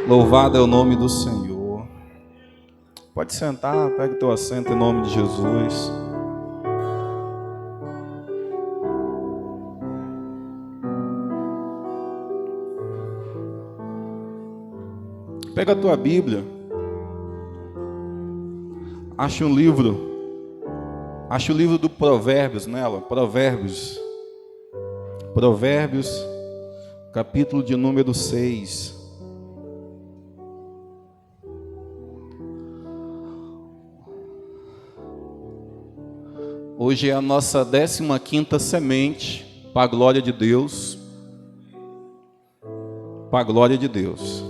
Louvado é o nome do Senhor. Pode sentar, pega o teu assento em nome de Jesus. Pega a tua Bíblia. Acha o livro do Provérbios nela. Provérbios, capítulo de número 6. Hoje é a nossa 15ª semente, para a glória de Deus. Para a glória de Deus.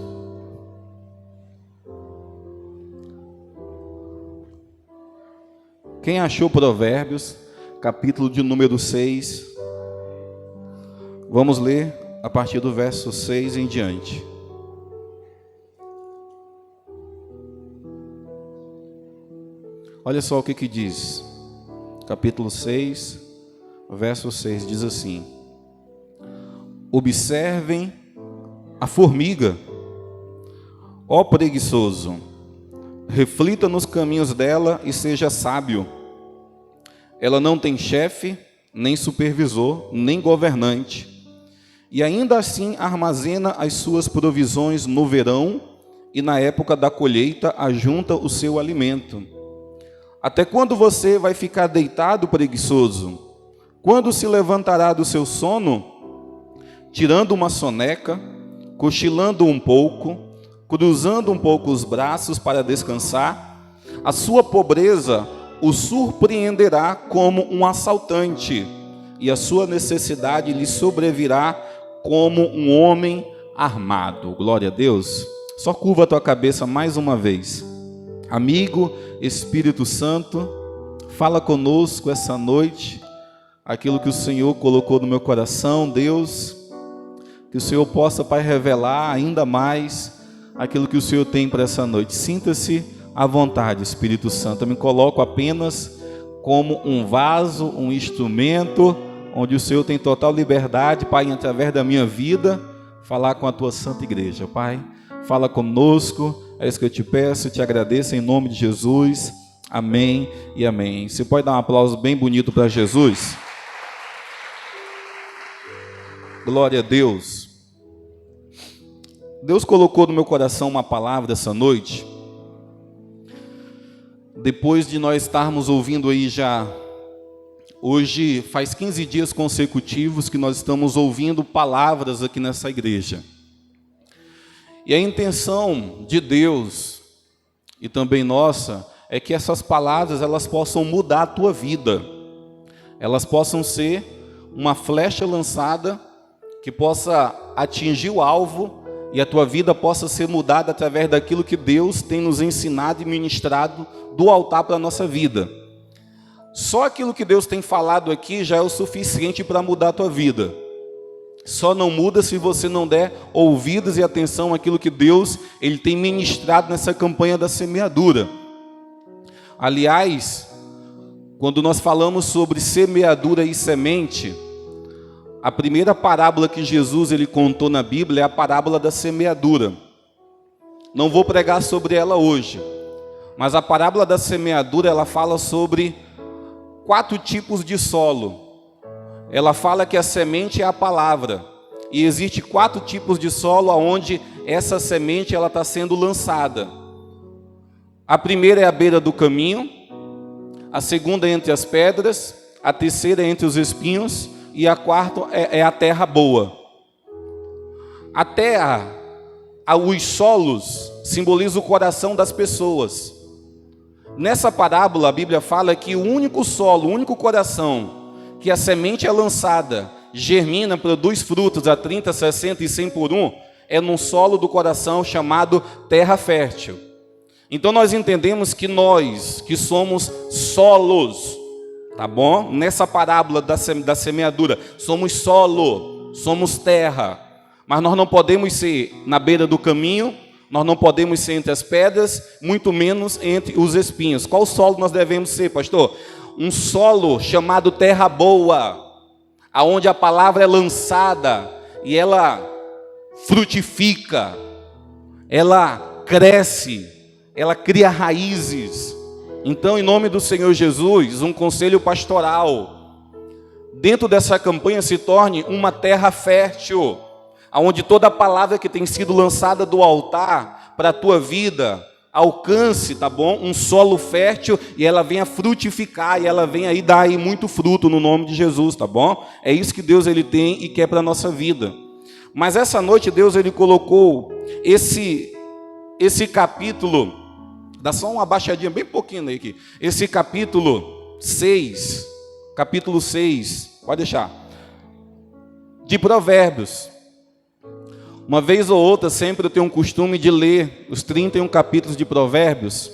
Quem achou Provérbios, capítulo de número 6, vamos ler a partir do verso 6 em diante. Olha só o que diz. Capítulo 6, verso 6, diz assim: observem a formiga, ó preguiçoso, reflita nos caminhos dela e seja sábio. Ela não tem chefe, nem supervisor, nem governante, e ainda assim armazena as suas provisões no verão, e na época da colheita ajunta o seu alimento. Até quando você vai ficar deitado, preguiçoso? Quando se levantará do seu sono? Tirando uma soneca, cochilando um pouco, cruzando um pouco os braços para descansar, a sua pobreza o surpreenderá como um assaltante, e a sua necessidade lhe sobrevirá como um homem armado. Glória a Deus. Só curva a tua cabeça mais uma vez. Amigo Espírito Santo, fala conosco essa noite, aquilo que o Senhor colocou no meu coração, Deus, que o Senhor possa, Pai, revelar ainda mais aquilo que o Senhor tem para essa noite. Sinta-se à vontade, Espírito Santo. Eu me coloco apenas como um vaso, um instrumento, onde o Senhor tem total liberdade, Pai, através da minha vida, falar com a Tua Santa Igreja. Pai, fala conosco, é isso que eu te peço, eu te agradeço em nome de Jesus. Amém e amém. Você pode dar um aplauso bem bonito para Jesus? Glória a Deus. Deus colocou no meu coração uma palavra essa noite, depois de nós estarmos ouvindo aí já, hoje faz 15 dias consecutivos que nós estamos ouvindo palavras aqui nessa igreja. E a intenção de Deus e também nossa é que essas palavras elas possam mudar a tua vida. Elas possam ser uma flecha lançada que possa atingir o alvo e a tua vida possa ser mudada através daquilo que Deus tem nos ensinado e ministrado do altar para a nossa vida. Só aquilo que Deus tem falado aqui já é o suficiente para mudar a tua vida. Só não muda se você não der ouvidos e atenção àquilo que Deus ele tem ministrado nessa campanha da semeadura. Aliás, quando nós falamos sobre semeadura e semente, a primeira parábola que Jesus ele contou na Bíblia é a parábola da semeadura. Não vou pregar sobre ela hoje, mas a parábola da semeadura ela fala sobre 4 tipos de solo. Ela fala que a semente é a palavra. E existe 4 tipos de solo onde essa semente ela está sendo lançada. A primeira é à beira do caminho. A segunda é entre as pedras. A terceira é entre os espinhos. E a quarta é a terra boa. A terra, os solos, simbolizam o coração das pessoas. Nessa parábola a Bíblia fala que o único solo, o único coração que a semente é lançada, germina, produz frutos a 30, 60 e 100 por 1, é num solo do coração chamado terra fértil. Então nós entendemos que nós, que somos solos, tá bom? Nessa parábola da semeadura, somos solo, somos terra, mas nós não podemos ser na beira do caminho, nós não podemos ser entre as pedras, muito menos entre os espinhos. Qual solo nós devemos ser, pastor? Um solo chamado terra boa, aonde a palavra é lançada e ela frutifica, ela cresce, ela cria raízes. Então, em nome do Senhor Jesus, um conselho pastoral, dentro dessa campanha se torne uma terra fértil, onde toda a palavra que tem sido lançada do altar para a tua vida alcance, tá bom? Um solo fértil e ela venha frutificar e ela venha aí dar aí muito fruto no nome de Jesus, tá bom? É isso que Deus ele tem e quer para a nossa vida. Mas essa noite Deus ele colocou esse capítulo, dá só uma baixadinha bem pouquinho aí aqui. Esse capítulo 6, pode deixar, de Provérbios. Uma vez ou outra, sempre eu tenho um costume de ler os 31 capítulos de Provérbios.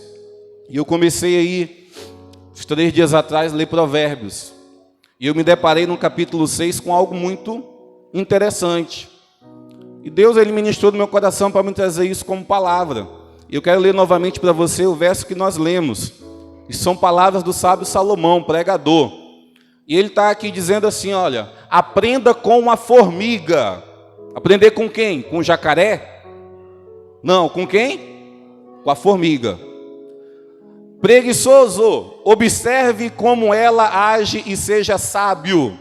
E eu comecei aí, uns 3 dias atrás, a ler Provérbios. E eu me deparei no capítulo 6 com algo muito interessante. E Deus ele ministrou no meu coração para me trazer isso como palavra. E eu quero ler novamente para você o verso que nós lemos. E são palavras do sábio Salomão, pregador. E ele está aqui dizendo assim, olha, aprenda com a formiga. Aprender com quem? Com o jacaré? Não, com quem? Com a formiga. Preguiçoso, observe como ela age e seja sábio.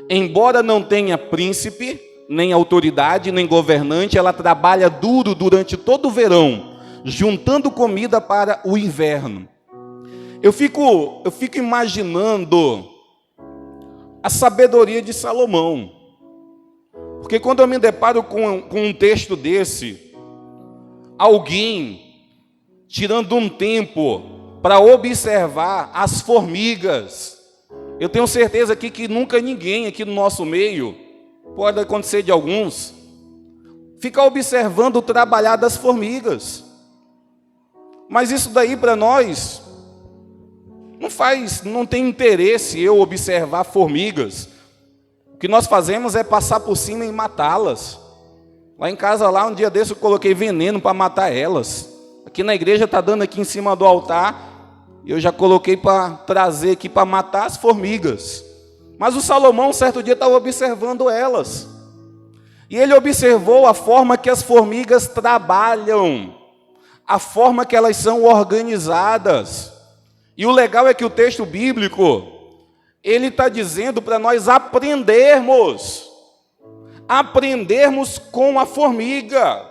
Embora não tenha príncipe, nem autoridade, nem governante, ela trabalha duro durante todo o verão, juntando comida para o inverno. Eu fico imaginando a sabedoria de Salomão. Porque quando eu me deparo com um texto desse, alguém tirando um tempo para observar as formigas, eu tenho certeza aqui que nunca ninguém aqui no nosso meio, pode acontecer de alguns, fica observando o trabalhar das formigas. Mas isso daí para nós não tem interesse eu observar formigas. O que nós fazemos é passar por cima e matá-las. Lá em casa, um dia desse, eu coloquei veneno para matar elas. Aqui na igreja está dando aqui em cima do altar. Eu já coloquei para trazer aqui para matar as formigas. Mas o Salomão, certo dia, estava observando elas. E ele observou a forma que as formigas trabalham. A forma que elas são organizadas. E o legal é que o texto bíblico, ele está dizendo para nós aprendermos com a formiga.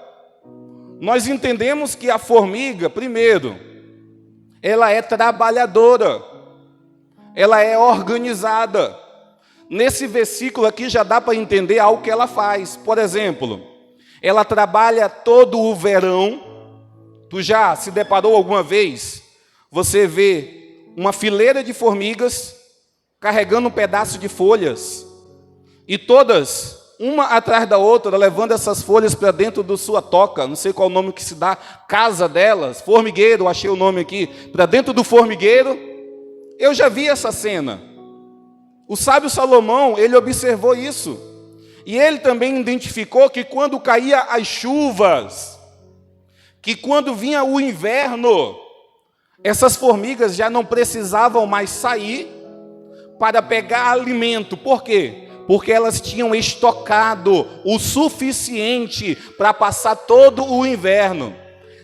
Nós entendemos que a formiga, primeiro, ela é trabalhadora, ela é organizada. Nesse versículo aqui já dá para entender algo que ela faz. Por exemplo, ela trabalha todo o verão. Tu já se deparou alguma vez? Você vê uma fileira de formigas carregando um pedaço de folhas, e todas, uma atrás da outra, levando essas folhas para dentro da sua toca, não sei qual o nome que se dá, casa delas, formigueiro, achei o nome aqui, para dentro do formigueiro. Eu já vi essa cena. O sábio Salomão, ele observou isso, e ele também identificou que quando caía as chuvas, que quando vinha o inverno, essas formigas já não precisavam mais sair para pegar alimento. Por quê? Porque elas tinham estocado o suficiente para passar todo o inverno.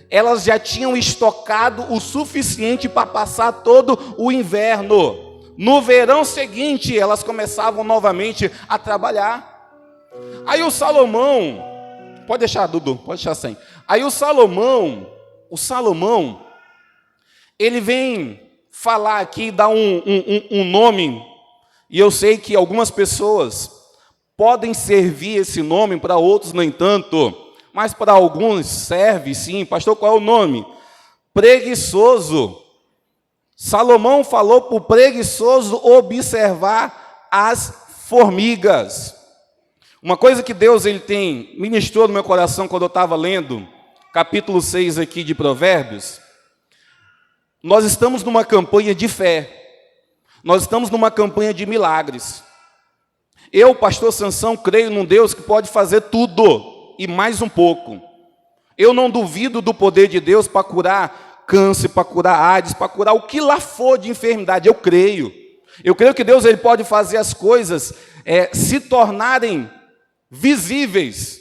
Elas já tinham estocado o suficiente para passar todo o inverno. No verão seguinte, elas começavam novamente a trabalhar. Aí o Salomão, pode deixar, Dudu, pode deixar sem. Aí o Salomão, ele vem falar aqui, dar um nome, e eu sei que algumas pessoas podem servir esse nome, para outros nem tanto, mas para alguns serve sim. Pastor, qual é o nome? Preguiçoso. Salomão falou para o preguiçoso observar as formigas. Uma coisa que Deus ele tem ministrou no meu coração quando eu estava lendo capítulo 6 aqui de Provérbios. Nós estamos numa campanha de fé. Nós estamos numa campanha de milagres. Eu, pastor Sansão, creio num Deus que pode fazer tudo e mais um pouco. Eu não duvido do poder de Deus para curar câncer, para curar AIDS, para curar o que lá for de enfermidade. Eu creio. Eu creio que Deus ele pode fazer as coisas se tornarem visíveis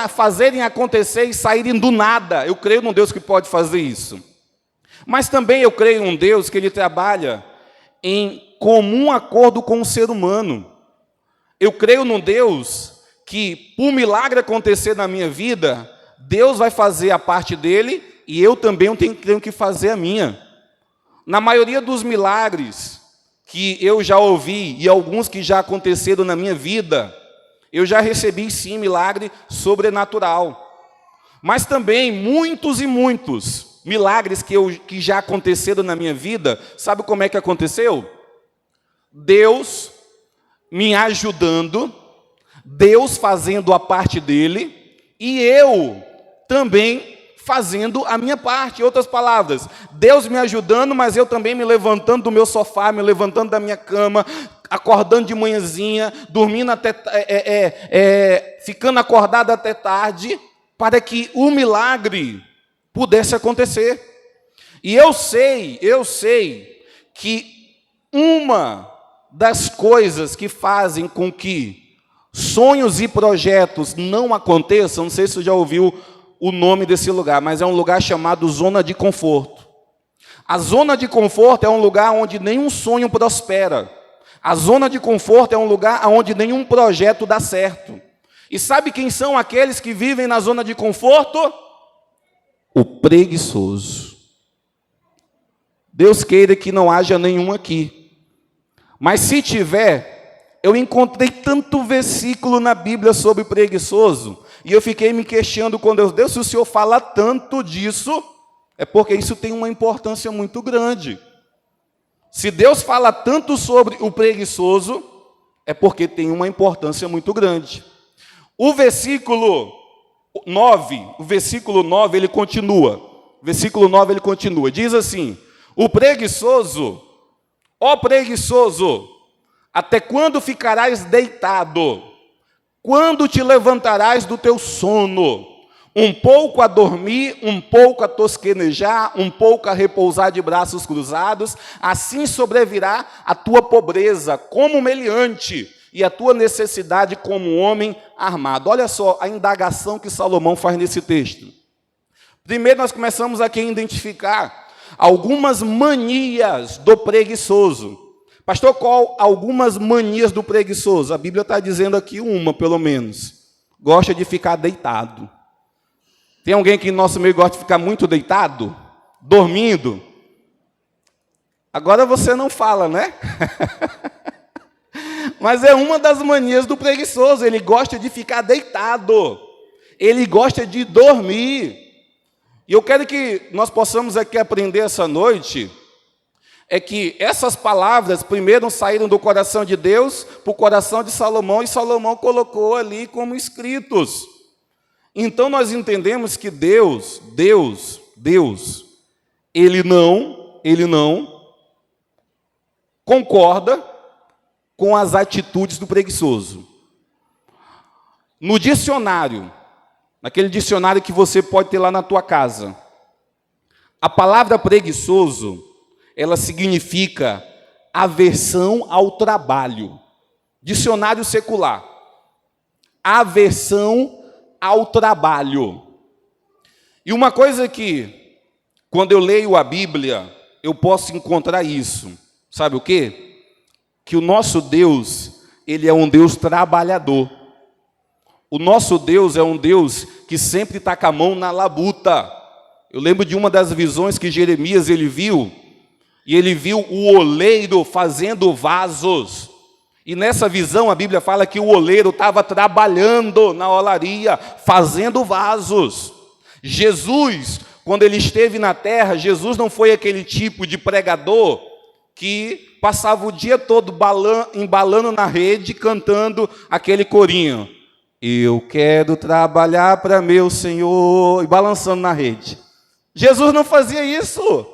fazerem acontecer e saírem do nada. Eu creio num Deus que pode fazer isso. Mas também eu creio num Deus que Ele trabalha em comum acordo com o ser humano. Eu creio num Deus que, por milagre acontecer na minha vida, Deus vai fazer a parte dele e eu também tenho que fazer a minha. Na maioria dos milagres que eu já ouvi e alguns que já aconteceram na minha vida, eu já recebi sim milagre sobrenatural. Mas também muitos e muitos milagres que já aconteceram na minha vida, sabe como é que aconteceu? Deus me ajudando, Deus fazendo a parte dele e eu também fazendo a minha parte. Em outras palavras, Deus me ajudando, mas eu também me levantando do meu sofá, me levantando da minha cama, acordando de manhãzinha, dormindo ficando acordado até tarde, para que o milagre pudesse acontecer. E eu sei que uma das coisas que fazem com que sonhos e projetos não aconteçam, não sei se você já ouviu o nome desse lugar, mas é um lugar chamado zona de conforto. A zona de conforto é um lugar onde nenhum sonho prospera. A zona de conforto é um lugar onde nenhum projeto dá certo. E sabe quem são aqueles que vivem na zona de conforto? O preguiçoso. Deus queira que não haja nenhum aqui. Mas se tiver, eu encontrei tanto versículo na Bíblia sobre preguiçoso, e eu fiquei me questionando quando Deus, se o Senhor fala tanto disso, é porque isso tem uma importância muito grande. Se Deus fala tanto sobre o preguiçoso, é porque tem uma importância muito grande. O versículo 9, ele continua. Versículo 9, ele continua. Diz assim: o preguiçoso, ó preguiçoso, até quando ficarás deitado? Quando te levantarás do teu sono? Um pouco a dormir, um pouco a tosquenejar, um pouco a repousar de braços cruzados, assim sobrevirá a tua pobreza como meliante, e a tua necessidade como um homem armado. Olha só a indagação que Salomão faz nesse texto. Primeiro nós começamos aqui a identificar algumas manias do preguiçoso. Pastor, qual algumas manias do preguiçoso? A Bíblia está dizendo aqui uma, pelo menos. Gosta de ficar deitado. Tem alguém que no nosso meio gosta de ficar muito deitado? Dormindo? Agora você não fala, né? Mas é uma das manias do preguiçoso. Ele gosta de ficar deitado. Ele gosta de dormir. E eu quero que nós possamos aqui aprender essa noite, é que essas palavras primeiro saíram do coração de Deus para o coração de Salomão, e Salomão colocou ali como escritos. Então nós entendemos que Deus, Ele não concorda com as atitudes do preguiçoso. No dicionário, naquele dicionário que você pode ter lá na tua casa, a palavra preguiçoso, ela significa aversão ao trabalho. Dicionário secular. Aversão ao trabalho. E uma coisa que, quando eu leio a Bíblia, eu posso encontrar isso. Sabe o quê? Que o nosso Deus, Ele é um Deus trabalhador. O nosso Deus é um Deus que sempre está com a mão na labuta. Eu lembro de uma das visões que Jeremias ele viu o oleiro fazendo vasos. E nessa visão a Bíblia fala que o oleiro estava trabalhando na olaria, fazendo vasos. Jesus, quando ele esteve na terra, Jesus não foi aquele tipo de pregador que passava o dia todo embalando na rede, cantando aquele corinho. Eu quero trabalhar para meu Senhor, e balançando na rede. Jesus não fazia isso.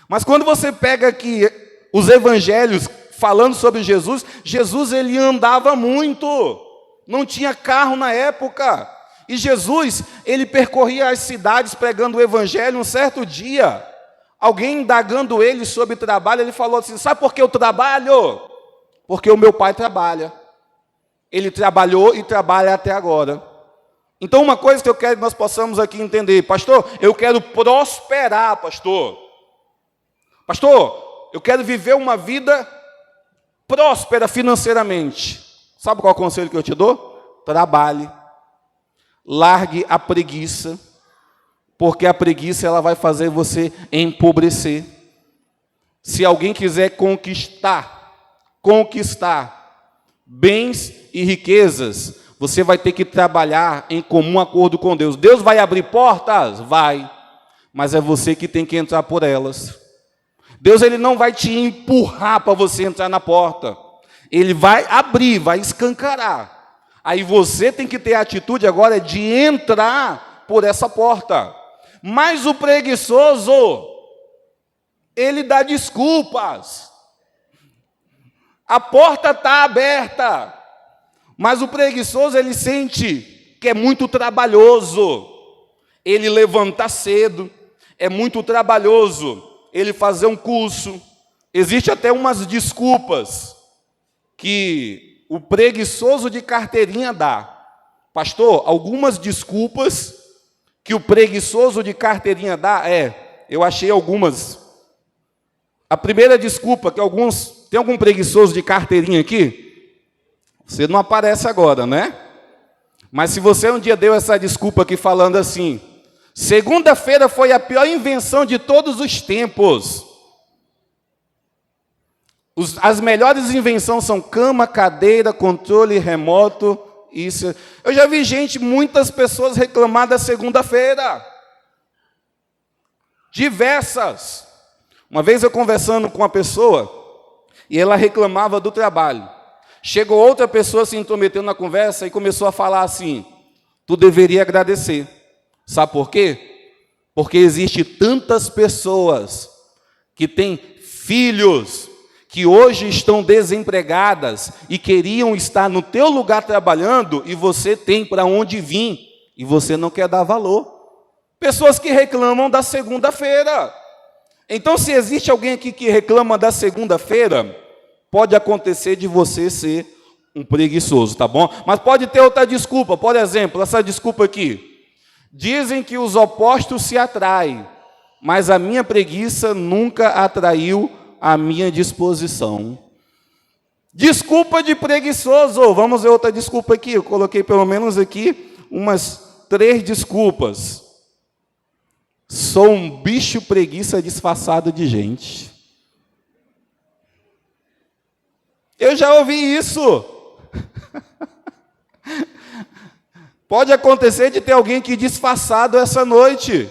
Mas quando você pega aqui os evangelhos falando sobre Jesus, Jesus ele andava muito. Não tinha carro na época. E Jesus, ele percorria as cidades pregando o evangelho. Um certo dia, alguém indagando ele sobre trabalho, ele falou assim: sabe por que eu trabalho? Porque o meu pai trabalha. Ele trabalhou e trabalha até agora. Então, uma coisa que eu quero que nós possamos aqui entender, pastor, eu quero prosperar, pastor. Pastor, eu quero viver uma vida próspera financeiramente. Sabe qual é o conselho que eu te dou? Trabalhe. Largue a preguiça, porque a preguiça ela vai fazer você empobrecer. Se alguém quiser conquistar bens e riquezas, você vai ter que trabalhar em comum acordo com Deus. Deus vai abrir portas? Vai. Mas é você que tem que entrar por elas. Deus ele não vai te empurrar para você entrar na porta. Ele vai abrir, vai escancarar. Aí você tem que ter a atitude agora de entrar por essa porta. Mas o preguiçoso, ele dá desculpas. A porta está aberta. Mas o preguiçoso, ele sente que é muito trabalhoso ele levantar cedo, é muito trabalhoso ele fazer um curso. Existe até umas desculpas que o preguiçoso de carteirinha dá. Pastor, algumas desculpas que o preguiçoso de carteirinha dá eu achei algumas. A primeira desculpa que tem algum preguiçoso de carteirinha aqui? Você não aparece agora, né? Mas se você um dia deu essa desculpa aqui falando assim, segunda-feira foi a pior invenção de todos os tempos. As melhores invenções são cama, cadeira, controle remoto. Isso. Eu já vi muitas pessoas reclamar da segunda-feira. Diversas. Uma vez eu conversando com uma pessoa, e ela reclamava do trabalho. Chegou outra pessoa se intrometendo na conversa e começou a falar assim, tu deveria agradecer. Sabe por quê? Porque existe tantas pessoas que têm filhos que hoje estão desempregadas e queriam estar no teu lugar trabalhando e você tem para onde vir e você não quer dar valor. Pessoas que reclamam da segunda-feira. Então, se existe alguém aqui que reclama da segunda-feira, pode acontecer de você ser um preguiçoso, tá bom? Mas pode ter outra desculpa, por exemplo, essa desculpa aqui. Dizem que os opostos se atraem, mas a minha preguiça nunca atraiu a minha disposição. Desculpa de preguiçoso. Vamos ver outra desculpa aqui. Eu coloquei pelo menos aqui umas 3 desculpas. Sou um bicho preguiça disfarçado de gente. Eu já ouvi isso. Pode acontecer de ter alguém que disfarçado essa noite.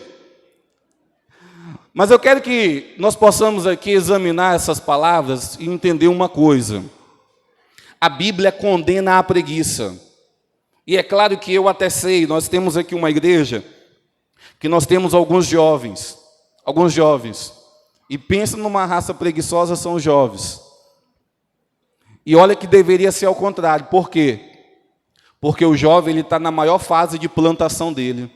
Mas eu quero que nós possamos aqui examinar essas palavras e entender uma coisa. A Bíblia condena a preguiça. E é claro que eu até sei, nós temos aqui uma igreja, que nós temos alguns jovens. E pensa numa raça preguiçosa, são os jovens. E olha que deveria ser ao contrário. Por quê? Porque o jovem está na maior fase de plantação dele.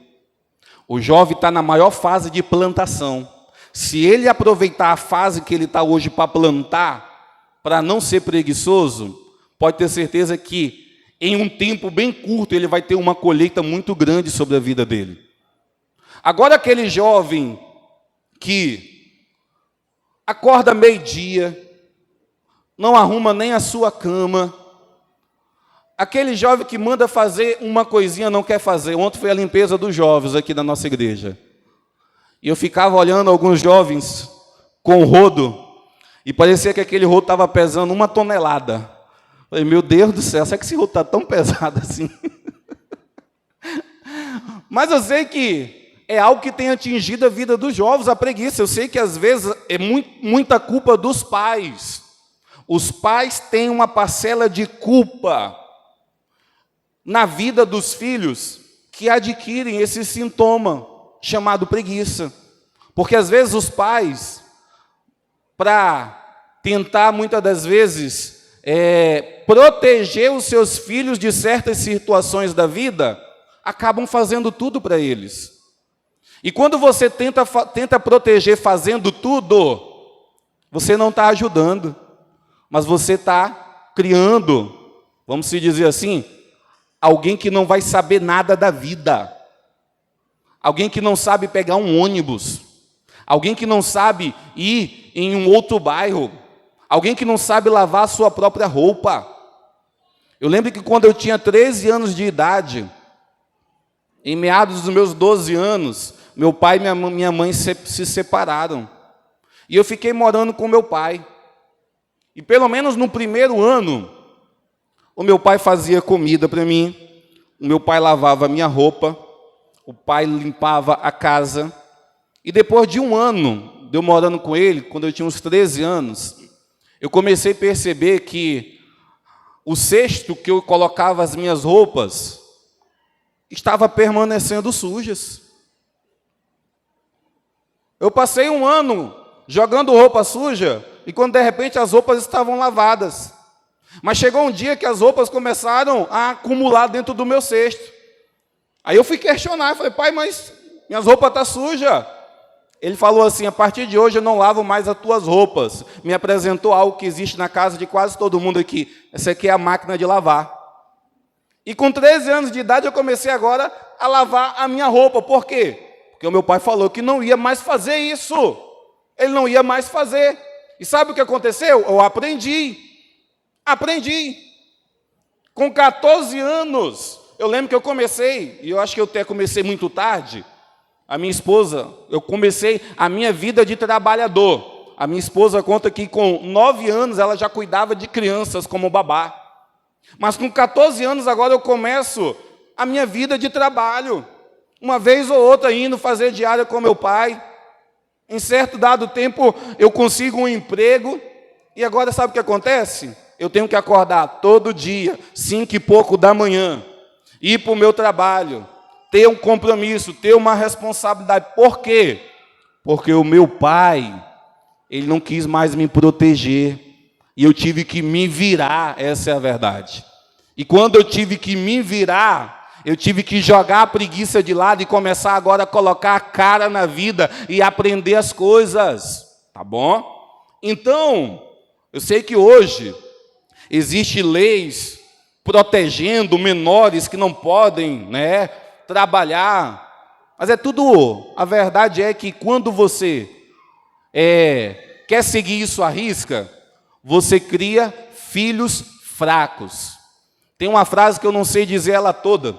O jovem está na maior fase de plantação. Se ele aproveitar a fase que ele está hoje para plantar, para não ser preguiçoso, pode ter certeza que em um tempo bem curto ele vai ter uma colheita muito grande sobre a vida dele. Agora aquele jovem que acorda meio-dia, não arruma nem a sua cama, aquele jovem que manda fazer uma coisinha não quer fazer. Ontem foi a limpeza dos jovens aqui da nossa igreja. E eu ficava olhando alguns jovens com rodo, e parecia que aquele rodo estava pesando 1 tonelada. Falei, meu Deus do céu, será que esse rodo está tão pesado assim? Mas eu sei que é algo que tem atingido a vida dos jovens, a preguiça. Eu sei que às vezes é muita culpa dos pais. Os pais têm uma parcela de culpa na vida dos filhos que adquirem esse sintoma chamado preguiça. Porque às vezes os pais, para tentar muitas das vezes proteger os seus filhos de certas situações da vida, acabam fazendo tudo para eles. E quando você tenta proteger fazendo tudo, você não está ajudando, mas você está criando, vamos se dizer assim, Alguém que não vai saber nada da vida. Alguém que não sabe pegar um ônibus. Alguém que não sabe ir em um outro bairro. Alguém que não sabe lavar a sua própria roupa. Eu lembro que quando eu tinha 13 anos de idade, em meados dos meus 12 anos, meu pai e minha mãe se separaram. E eu fiquei morando com meu pai. E pelo menos no primeiro ano, o meu pai fazia comida para mim, o meu pai lavava a minha roupa, o pai limpava a casa. E depois de um ano de eu morando com ele, quando eu tinha uns 13 anos, eu comecei a perceber que o cesto que eu colocava as minhas roupas estava permanecendo sujas. Eu passei um ano jogando roupa suja, e quando de repente as roupas estavam lavadas. Mas chegou um dia que as roupas começaram a acumular dentro do meu cesto. Aí eu fui questionar, falei, pai, mas minhas roupas estão sujas. Ele falou assim, a partir de hoje eu não lavo mais as tuas roupas. Me apresentou algo que existe na casa de quase todo mundo aqui. Essa aqui é a máquina de lavar. E com 13 anos de idade eu comecei agora a lavar a minha roupa. Por quê? Porque o meu pai falou que não ia mais fazer isso. Ele não ia mais fazer. E sabe o que aconteceu? Eu aprendi. Com 14 anos, eu lembro que eu comecei, e eu acho que eu até comecei muito tarde, a minha esposa, eu comecei a minha vida de trabalhador. A minha esposa conta que com 9 anos ela já cuidava de crianças como babá. Mas com 14 anos agora eu começo a minha vida de trabalho. Uma vez ou outra indo fazer diária com meu pai. Em certo dado tempo eu consigo um emprego. E agora sabe o que acontece? Eu tenho que acordar todo dia, 5 e pouco da manhã, ir para o meu trabalho, ter um compromisso, ter uma responsabilidade. Por quê? Porque o meu pai, ele não quis mais me proteger. E eu tive que me virar, essa é a verdade. E quando eu tive que me virar, eu tive que jogar a preguiça de lado e começar agora a colocar a cara na vida e aprender as coisas. Tá bom? Então, eu sei que hoje existem leis protegendo menores que não podem, trabalhar. Mas é tudo, a verdade é que quando você quer seguir isso à risca, você cria filhos fracos. Tem uma frase que eu não sei dizer ela toda,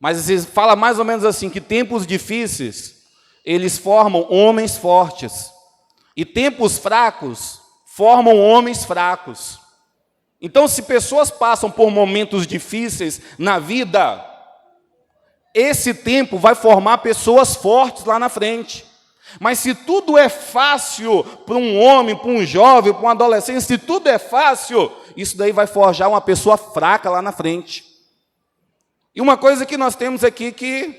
mas fala mais ou menos assim, que tempos difíceis, eles formam homens fortes. E tempos fracos formam homens fracos. Então, se pessoas passam por momentos difíceis na vida, esse tempo vai formar pessoas fortes lá na frente. Mas se tudo é fácil para um homem, para um jovem, para um adolescente, se tudo é fácil, isso daí vai forjar uma pessoa fraca lá na frente. E uma coisa que nós temos aqui que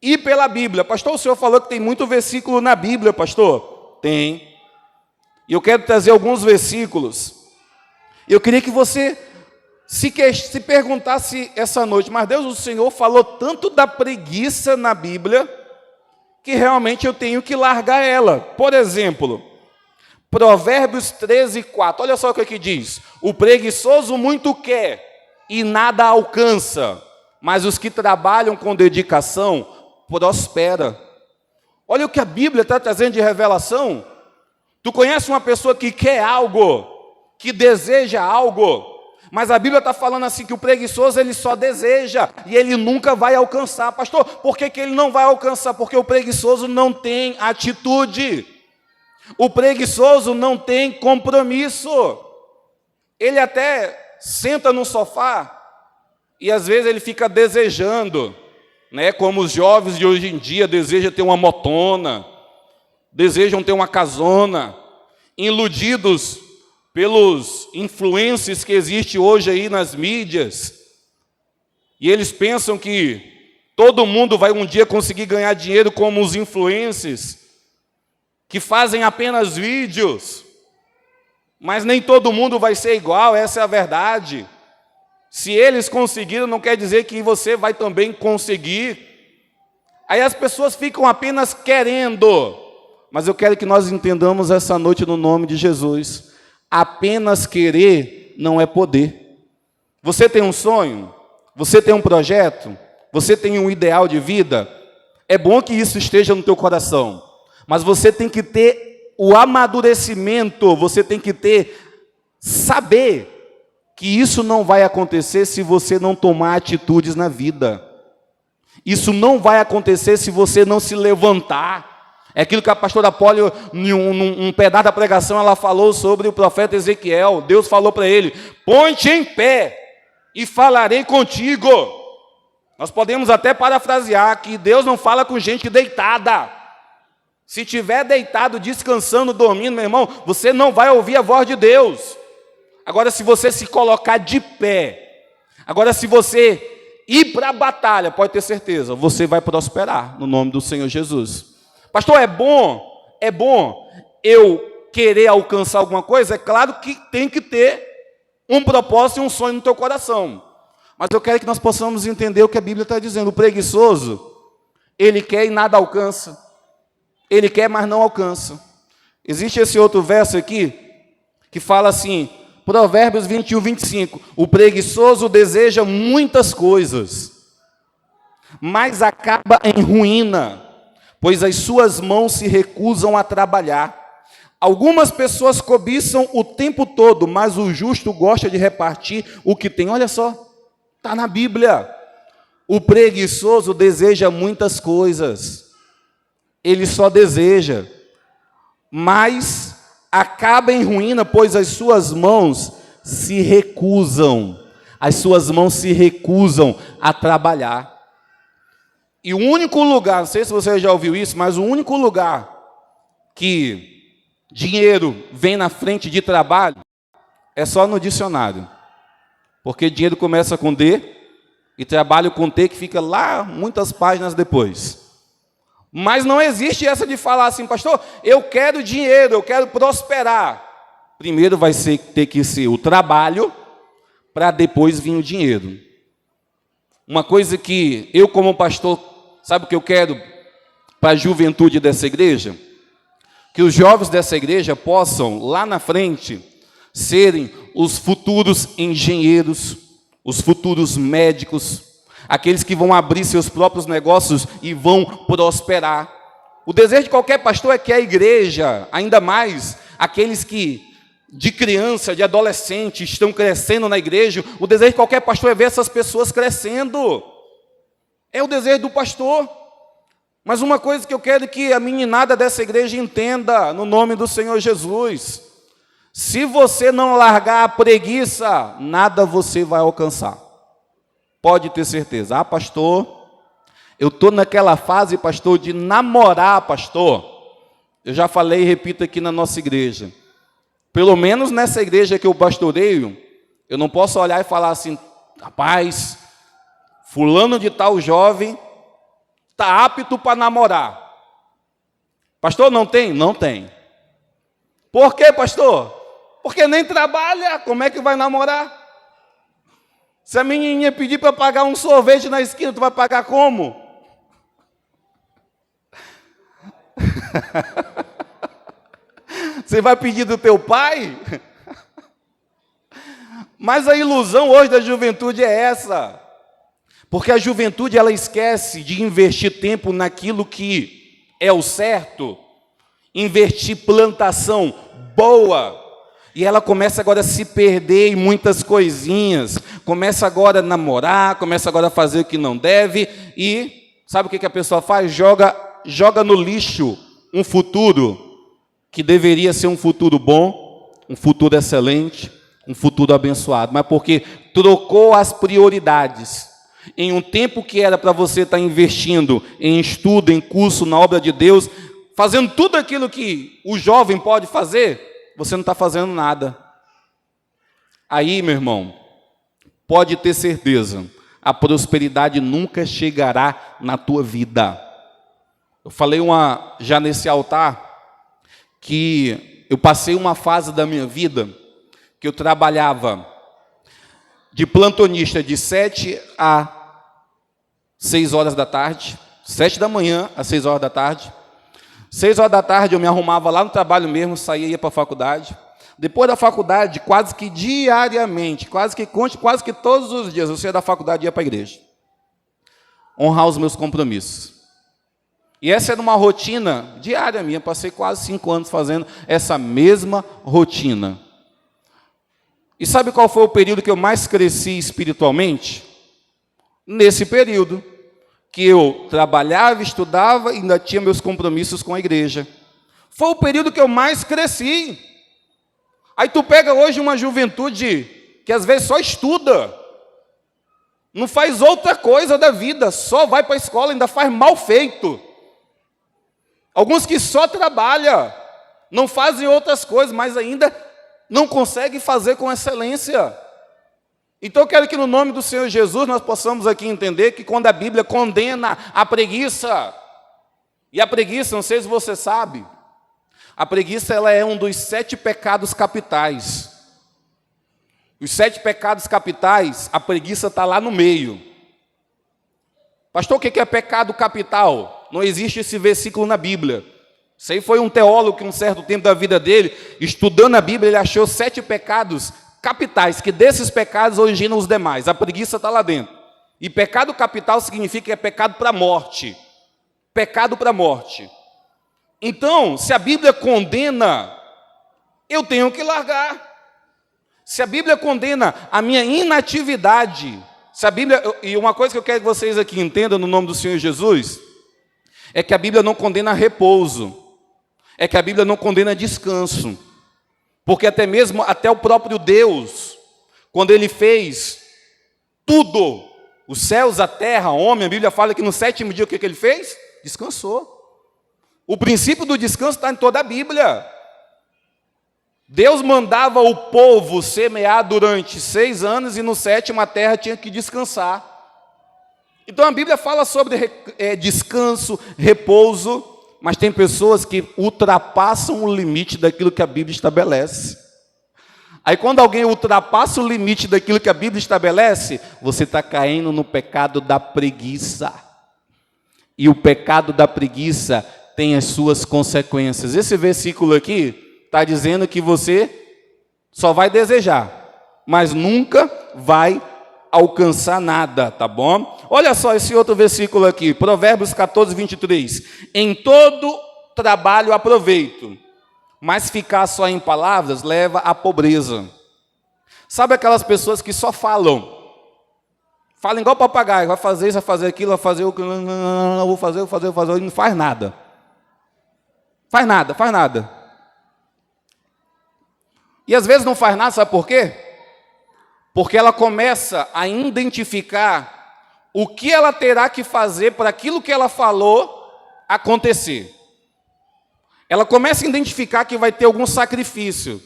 ir pela Bíblia. Pastor, o senhor falou que tem muito versículo na Bíblia, pastor? Tem. E eu quero trazer alguns versículos. Eu queria que você se perguntasse essa noite, mas Deus, o Senhor falou tanto da preguiça na Bíblia, que realmente eu tenho que largar ela. Por exemplo, Provérbios 13, 4. Olha só o que aqui diz. O preguiçoso muito quer e nada alcança, mas os que trabalham com dedicação prospera. Olha o que a Bíblia está trazendo de revelação. Tu conhece uma pessoa que quer algo, que deseja algo, mas a Bíblia está falando assim que o preguiçoso ele só deseja e ele nunca vai alcançar. Pastor, por que ele não vai alcançar? Porque o preguiçoso não tem atitude. O preguiçoso não tem compromisso. Ele até senta no sofá e às vezes ele fica desejando, como os jovens de hoje em dia desejam ter uma motona, desejam ter uma casona, iludidos pelos influencers que existem hoje aí nas mídias, e eles pensam que todo mundo vai um dia conseguir ganhar dinheiro como os influencers, que fazem apenas vídeos, mas nem todo mundo vai ser igual, essa é a verdade. Se eles conseguiram, não quer dizer que você vai também conseguir. Aí as pessoas ficam apenas querendo, mas eu quero que nós entendamos essa noite no nome de Jesus. Apenas querer não é poder. Você tem um sonho? Você tem um projeto? Você tem um ideal de vida? É bom que isso esteja no teu coração, mas você tem que ter o amadurecimento, você tem que saber que isso não vai acontecer se você não tomar atitudes na vida. Isso não vai acontecer se você não se levantar. É aquilo que a pastora Poli, num pedaço da pregação, ela falou sobre o profeta Ezequiel. Deus falou para ele: põe-te em pé e falarei contigo. Nós podemos até parafrasear que Deus não fala com gente deitada. Se estiver deitado, descansando, dormindo, meu irmão, você não vai ouvir a voz de Deus. Agora, se você se colocar de pé, agora se você ir para a batalha, pode ter certeza, você vai prosperar no nome do Senhor Jesus. Pastor, é bom eu querer alcançar alguma coisa? É claro que tem que ter um propósito e um sonho no teu coração. Mas eu quero que nós possamos entender o que a Bíblia está dizendo. O preguiçoso, ele quer e nada alcança. Ele quer, mas não alcança. Existe esse outro verso aqui, que fala assim, Provérbios 21, 25. O preguiçoso deseja muitas coisas, mas acaba em ruína, pois as suas mãos se recusam a trabalhar. Algumas pessoas cobiçam o tempo todo, mas o justo gosta de repartir o que tem. Olha só, está na Bíblia. O preguiçoso deseja muitas coisas. Ele só deseja, mas acaba em ruína, pois as suas mãos se recusam. As suas mãos se recusam a trabalhar. E o único lugar, não sei se você já ouviu isso, mas o único lugar que dinheiro vem na frente de trabalho é só no dicionário. Porque dinheiro começa com D e trabalho com T, que fica lá muitas páginas depois. Mas não existe essa de falar assim, pastor, eu quero dinheiro, eu quero prosperar. Primeiro vai ter que ser o trabalho, para depois vir o dinheiro. Uma coisa que eu, como pastor, sabe o que eu quero para a juventude dessa igreja? Que os jovens dessa igreja possam, lá na frente, serem os futuros engenheiros, os futuros médicos, aqueles que vão abrir seus próprios negócios e vão prosperar. O desejo de qualquer pastor é que a igreja, ainda mais aqueles que de criança, de adolescente, estão crescendo na igreja, o desejo de qualquer pastor é ver essas pessoas crescendo. É o desejo do pastor. Mas uma coisa que eu quero que a meninada dessa igreja entenda, no nome do Senhor Jesus: se você não largar a preguiça, nada você vai alcançar. Pode ter certeza. Ah, pastor, eu estou naquela fase, pastor, de namorar, pastor. Eu já falei e repito aqui na nossa igreja. Pelo menos nessa igreja que eu pastoreio, eu não posso olhar e falar assim, rapaz, fulano de tal jovem está apto para namorar. Pastor, não tem? Não tem. Por quê, pastor? Porque nem trabalha, como é que vai namorar? Se a menininha pedir para pagar um sorvete na esquina, tu vai pagar como? Você vai pedir do teu pai? Mas a ilusão hoje da juventude é essa. Porque a juventude, ela esquece de investir tempo naquilo que é o certo. Investir plantação boa. E ela começa agora a se perder em muitas coisinhas. Começa agora a namorar, começa agora a fazer o que não deve. E sabe o que a pessoa faz? Joga no lixo um futuro que deveria ser um futuro bom, um futuro excelente, um futuro abençoado. Mas porque trocou as prioridades. Em um tempo que era para você estar investindo em estudo, em curso, na obra de Deus, fazendo tudo aquilo que o jovem pode fazer, você não está fazendo nada. Aí, meu irmão, pode ter certeza, a prosperidade nunca chegará na tua vida. Eu falei já nesse altar, que eu passei uma fase da minha vida, que eu trabalhava de plantonista de 7 a 6 horas da tarde, 7 da manhã a 6 horas da tarde. 6 horas da tarde eu me arrumava lá no trabalho mesmo, saía e ia para a faculdade. Depois da faculdade, quase que diariamente, quase que todos os dias, eu saía da faculdade e ia para a igreja. Honrar os meus compromissos. E essa era uma rotina diária minha, passei quase 5 anos fazendo essa mesma rotina. E sabe qual foi o período que eu mais cresci espiritualmente? Nesse período, que eu trabalhava, estudava e ainda tinha meus compromissos com a igreja. Foi o período que eu mais cresci. Aí tu pega hoje uma juventude que às vezes só estuda, não faz outra coisa da vida, só vai para a escola, ainda faz mal feito. Alguns que só trabalham, não fazem outras coisas, mas ainda não conseguem fazer com excelência. Então eu quero que no nome do Senhor Jesus nós possamos aqui entender que quando a Bíblia condena a preguiça, e a preguiça, não sei se você sabe, a preguiça ela é um dos 7 pecados capitais. Os 7 pecados capitais, a preguiça está lá no meio. Pastor, o que é pecado capital? Não existe esse versículo na Bíblia. Isso aí foi um teólogo que um certo tempo da vida dele, estudando a Bíblia, ele achou 7 pecados capitais, que desses pecados originam os demais. A preguiça está lá dentro. E pecado capital significa que é pecado para a morte. Pecado para a morte. Então, se a Bíblia condena, eu tenho que largar. Se a Bíblia condena a minha inatividade, se a Bíblia, e uma coisa que eu quero que vocês aqui entendam no nome do Senhor Jesus, é que a Bíblia não condena repouso, é que a Bíblia não condena descanso, porque até o próprio Deus, quando Ele fez tudo, os céus, a terra, o homem, a Bíblia fala que no 7º dia o que Ele fez? Descansou. O princípio do descanso está em toda a Bíblia. Deus mandava o povo semear durante 6 anos e no 7º a terra tinha que descansar. Então a Bíblia fala sobre descanso, repouso, mas tem pessoas que ultrapassam o limite daquilo que a Bíblia estabelece. Aí quando alguém ultrapassa o limite daquilo que a Bíblia estabelece, você está caindo no pecado da preguiça. E o pecado da preguiça tem as suas consequências. Esse versículo aqui está dizendo que você só vai desejar, mas nunca vai alcançar nada, tá bom? Olha só esse outro versículo aqui, Provérbios 14, 23. Em todo trabalho há proveito, mas ficar só em palavras leva à pobreza. Sabe aquelas pessoas que só falam? Falam igual papagaio, vai fazer isso, vai fazer aquilo, vai fazer o que, vou fazer, e não faz nada. Faz nada. E às vezes não faz nada, sabe por quê? Porque ela começa a identificar o que ela terá que fazer para aquilo que ela falou acontecer. Ela começa a identificar que vai ter algum sacrifício.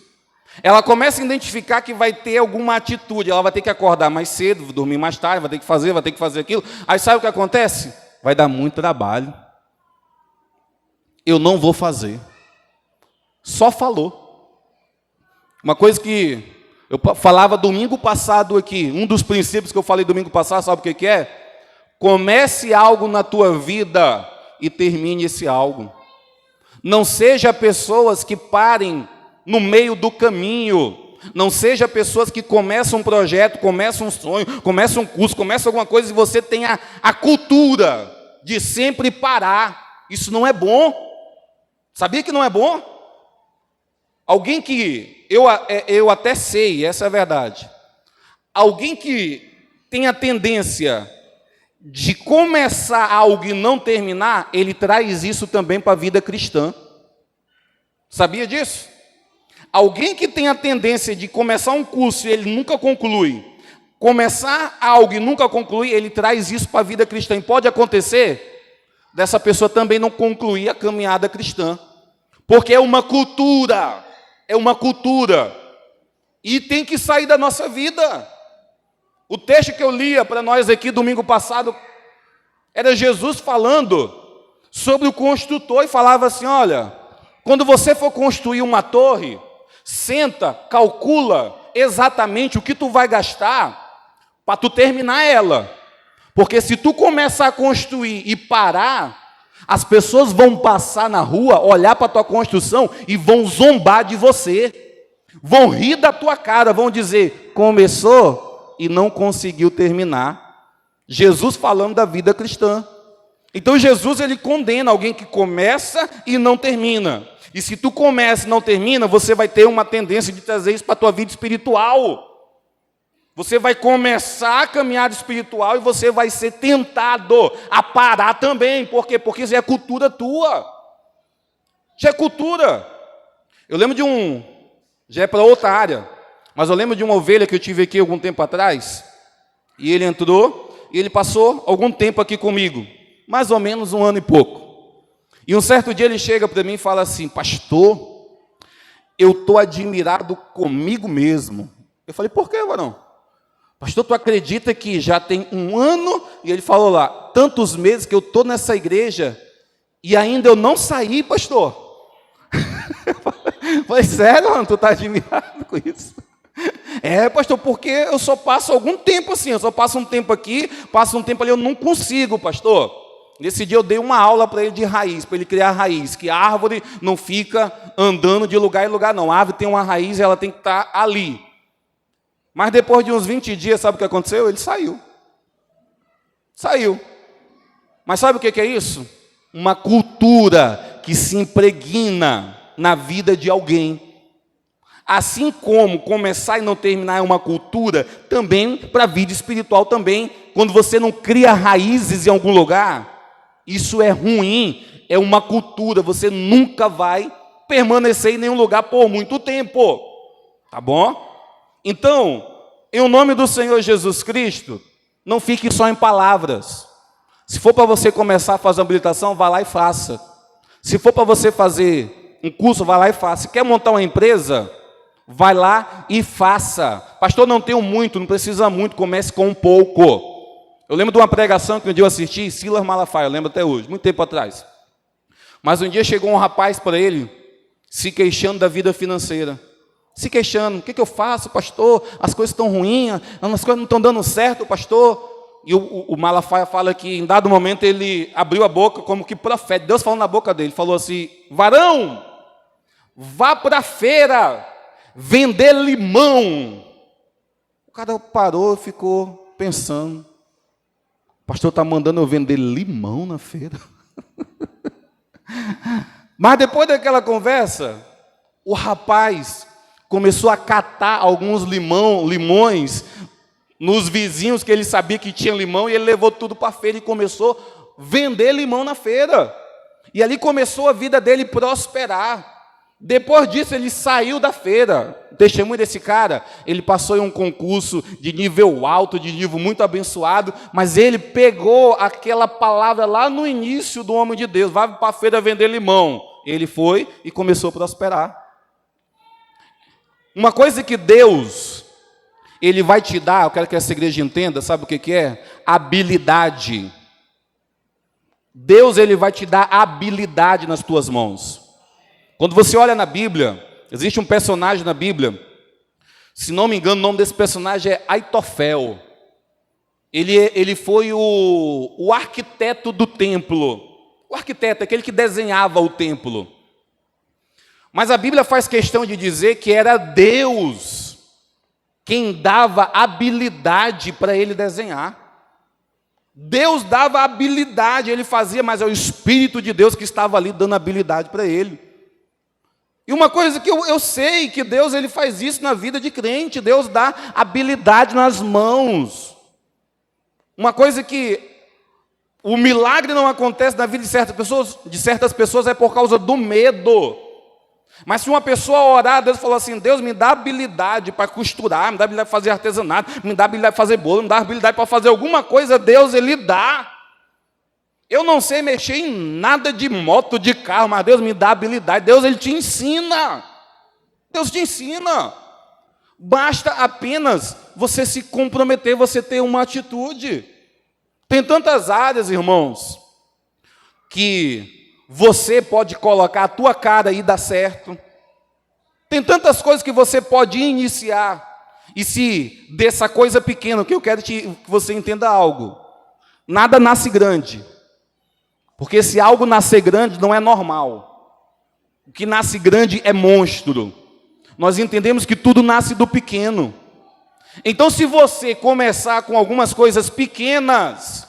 Ela começa a identificar que vai ter alguma atitude. Ela vai ter que acordar mais cedo, dormir mais tarde, vai ter que fazer aquilo. Aí sabe o que acontece? Vai dar muito trabalho. Eu não vou fazer. Só falou. Uma coisa que eu falava domingo passado aqui, um dos princípios que eu falei domingo passado, sabe o que é? Comece algo na tua vida e termine esse algo. Não seja pessoas que parem no meio do caminho. Não seja pessoas que começam um projeto, começam um sonho, começam um curso, começam alguma coisa e você tenha a cultura de sempre parar. Isso não é bom. Sabia que não é bom? Alguém que, eu até sei, essa é a verdade. Alguém que tem a tendência de começar algo e não terminar, ele traz isso também para a vida cristã. Sabia disso? Alguém que tem a tendência de começar um curso e ele nunca conclui, começar algo e nunca conclui, ele traz isso para a vida cristã. E pode acontecer dessa pessoa também não concluir a caminhada cristã. Porque é uma cultura. E tem que sair da nossa vida. O texto que eu lia para nós aqui domingo passado era Jesus falando sobre o construtor e falava assim, olha, quando você for construir uma torre, senta, calcula exatamente o que tu vai gastar para tu terminar ela. Porque se tu começar a construir e parar, as pessoas vão passar na rua, olhar para a tua construção e vão zombar de você. Vão rir da tua cara, vão dizer, começou e não conseguiu terminar. Jesus falando da vida cristã. Então Jesus, ele condena alguém que começa e não termina. E se tu começa e não termina, você vai ter uma tendência de trazer isso para a tua vida espiritual. Você vai começar a caminhada espiritual e você vai ser tentado a parar também. Por quê? Porque isso é cultura tua. Já é cultura. Eu lembro de já é para outra área, mas eu lembro de uma ovelha que eu tive aqui algum tempo atrás, e ele entrou, e ele passou algum tempo aqui comigo, mais ou menos 1 ano e pouco. E um certo dia ele chega para mim e fala assim, pastor, eu estou admirado comigo mesmo. Eu falei, por quê, varão? Pastor, tu acredita que já tem 1 ano, e ele falou lá, tantos meses que eu estou nessa igreja, e ainda eu não saí, pastor. Falei, sério, mano, tu está admirado com isso? É, pastor, porque eu só passo algum tempo assim, eu só passo um tempo aqui, passo um tempo ali, eu não consigo, pastor. Nesse dia eu dei uma aula para ele de raiz, para ele criar raiz, que a árvore não fica andando de lugar em lugar, não. A árvore tem uma raiz e ela tem que estar ali. Mas depois de uns 20 dias, sabe o que aconteceu? Ele saiu. Saiu. Mas sabe o que é isso? Uma cultura que se impregna na vida de alguém. Assim como começar e não terminar é uma cultura, também para a vida espiritual também. Quando você não cria raízes em algum lugar, isso é ruim, é uma cultura. Você nunca vai permanecer em nenhum lugar por muito tempo. Tá bom? Então, em nome do Senhor Jesus Cristo, não fique só em palavras. Se for para você começar a fazer uma habilitação, vá lá e faça. Se for para você fazer um curso, vá lá e faça. Se quer montar uma empresa, vai lá e faça. Pastor, não tenho muito, não precisa muito, comece com um pouco. Eu lembro de uma pregação que um dia eu assisti, Silas Malafaia, eu lembro até hoje, muito tempo atrás. Mas um dia chegou um rapaz para ele, se queixando da vida financeira. Se queixando, o que eu faço, pastor? As coisas estão ruins, as coisas não estão dando certo, pastor. E o Malafaia fala que em dado momento ele abriu a boca como que profeta. Deus falou na boca dele, falou assim, varão, vá para a feira vender limão. O cara parou e ficou pensando, o pastor está mandando eu vender limão na feira? Mas depois daquela conversa, o rapaz começou a catar alguns limões nos vizinhos que ele sabia que tinha limão, e ele levou tudo para a feira e começou a vender limão na feira. E ali começou a vida dele prosperar. Depois disso, ele saiu da feira. O testemunho desse cara, ele passou em um concurso de nível alto, de nível muito abençoado, mas ele pegou aquela palavra lá no início do homem de Deus, vai para a feira vender limão. Ele foi e começou a prosperar. Uma coisa que Deus, Ele vai te dar, eu quero que essa igreja entenda, sabe o que é? Habilidade. Deus, Ele vai te dar habilidade nas tuas mãos. Quando você olha na Bíblia, existe um personagem na Bíblia, se não me engano, o nome desse personagem é Aitofel. Ele foi o arquiteto do templo. O arquiteto, aquele que desenhava o templo. Mas a Bíblia faz questão de dizer que era Deus quem dava habilidade para ele desenhar. Deus dava habilidade, ele fazia, mas é o Espírito de Deus que estava ali dando habilidade para ele. E uma coisa que eu sei, que Deus ele faz isso na vida de crente, Deus dá habilidade nas mãos. Uma coisa que o milagre não acontece na vida de certas pessoas é por causa do medo. Mas se uma pessoa orar, Deus falou assim, Deus me dá habilidade para costurar, me dá habilidade para fazer artesanato, me dá habilidade para fazer bolo, me dá habilidade para fazer alguma coisa, Deus ele dá. Eu não sei mexer em nada de moto, de carro, mas Deus me dá habilidade, Deus ele te ensina. Deus te ensina. Basta apenas você se comprometer, você ter uma atitude. Tem tantas áreas, irmãos, que você pode colocar a tua cara e dar certo. Tem tantas coisas que você pode iniciar. E se dessa coisa pequena, que eu quero que você entenda algo. Nada nasce grande. Porque se algo nascer grande, não é normal. O que nasce grande é monstro. Nós entendemos que tudo nasce do pequeno. Então, se você começar com algumas coisas pequenas,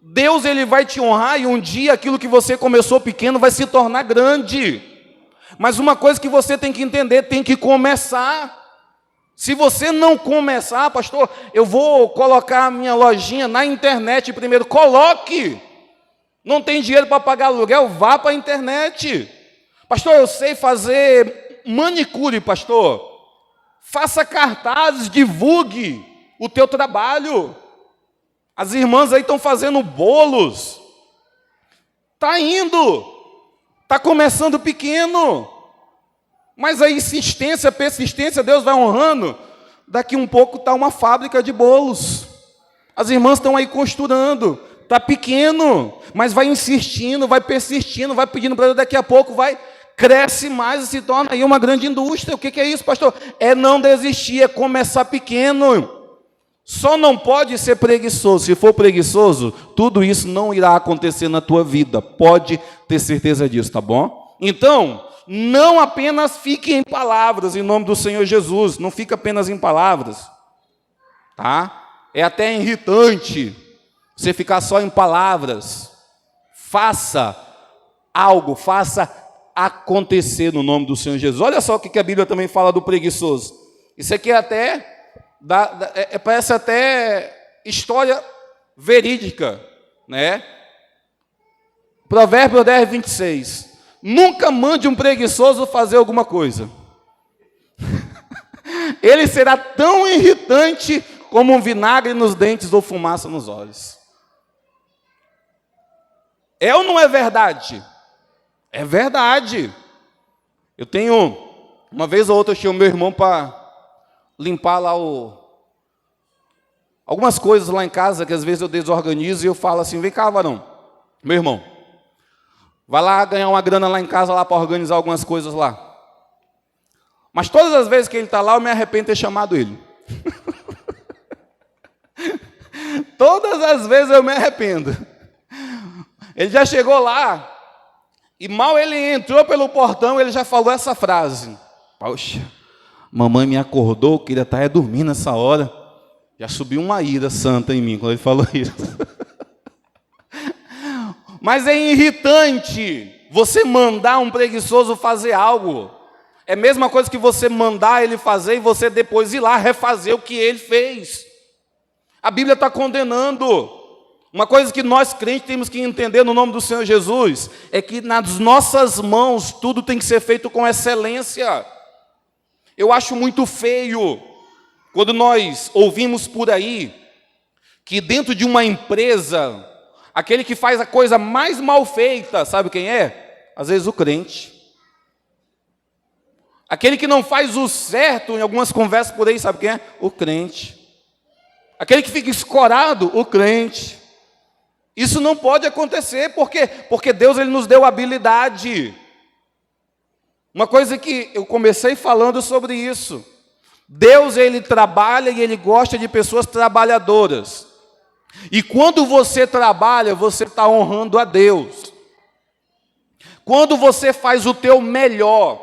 Deus ele vai te honrar, e um dia aquilo que você começou pequeno vai se tornar grande. Mas uma coisa que você tem que entender, tem que começar. Se você não começar, pastor, eu vou colocar a minha lojinha na internet primeiro. Coloque. Não tem dinheiro para pagar aluguel, vá para a internet. Pastor, eu sei fazer manicure, pastor. Faça cartazes, divulgue o teu trabalho. As irmãs aí estão fazendo bolos. Está indo. Está começando pequeno. Mas a insistência, a persistência, Deus vai honrando. Daqui um pouco está uma fábrica de bolos. As irmãs estão aí costurando. Está pequeno, mas vai insistindo, vai persistindo, vai pedindo para Deus. Daqui a pouco cresce mais e se torna aí uma grande indústria. O que é isso, pastor? É não desistir, é começar pequeno. Só não pode ser preguiçoso. Se for preguiçoso, tudo isso não irá acontecer na tua vida. Pode ter certeza disso, tá bom? Então, não apenas fique em palavras, em nome do Senhor Jesus. Não fica apenas em palavras, tá? É até irritante você ficar só em palavras. Faça algo, faça acontecer no nome do Senhor Jesus. Olha só o que a Bíblia também fala do preguiçoso. Isso aqui parece até história verídica, né? Provérbio 10, 26. Nunca mande um preguiçoso fazer alguma coisa. Ele será tão irritante como um vinagre nos dentes ou fumaça nos olhos. É ou não é verdade? É verdade. Eu tenho, uma vez ou outra, eu chamo meu irmão para limpar lá algumas coisas lá em casa, que às vezes eu desorganizo, e eu falo assim: vem cá, varão, meu irmão, vai lá ganhar uma grana lá em casa lá para organizar algumas coisas lá. Mas todas as vezes que ele está lá, eu me arrependo de ter chamado ele. Todas as vezes eu me arrependo. Ele já chegou lá, e mal ele entrou pelo portão, ele já falou essa frase: poxa, mamãe me acordou, queria estar dormindo nessa hora. Já subiu uma ira santa em mim quando ele falou isso. Mas é irritante você mandar um preguiçoso fazer algo. É a mesma coisa que você mandar ele fazer e você depois ir lá refazer o que ele fez. A Bíblia está condenando. Uma coisa que nós crentes temos que entender no nome do Senhor Jesus é que nas nossas mãos tudo tem que ser feito com excelência. Eu acho muito feio quando nós ouvimos por aí que dentro de uma empresa, aquele que faz a coisa mais mal feita, sabe quem é? Às vezes o crente. Aquele que não faz o certo, em algumas conversas por aí, sabe quem é? O crente. Aquele que fica escorado, o crente. Isso não pode acontecer, por quê? Porque Deus ele nos deu habilidade. Uma coisa que eu comecei falando sobre isso. Deus ele trabalha e ele gosta de pessoas trabalhadoras. E quando você trabalha, você está honrando a Deus. Quando você faz o teu melhor,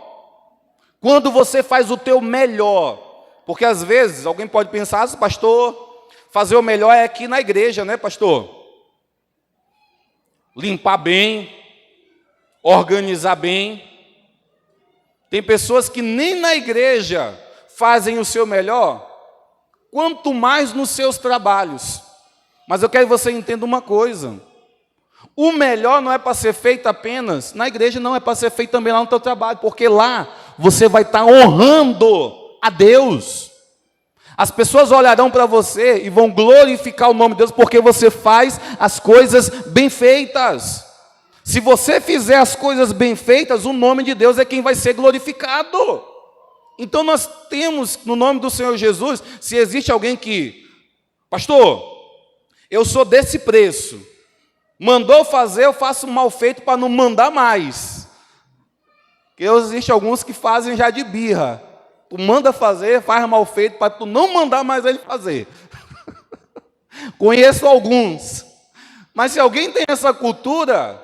porque às vezes alguém pode pensar: pastor, fazer o melhor é aqui na igreja, né, pastor? Limpar bem, organizar bem. Tem pessoas que nem na igreja fazem o seu melhor, quanto mais nos seus trabalhos. Mas eu quero que você entenda uma coisa: o melhor não é para ser feito apenas na igreja, não, é para ser feito também lá no teu trabalho, porque lá você vai estar honrando a Deus. As pessoas olharão para você e vão glorificar o nome de Deus, porque você faz as coisas bem feitas. Se você fizer as coisas bem feitas, o nome de Deus é quem vai ser glorificado. Então nós temos, no nome do Senhor Jesus, se existe alguém que, pastor, eu sou desse preço, mandou fazer, eu faço mal feito para não mandar mais. Porque existem alguns que fazem já de birra. Tu manda fazer, faz mal feito para tu não mandar mais ele fazer. Conheço alguns. Mas se alguém tem essa cultura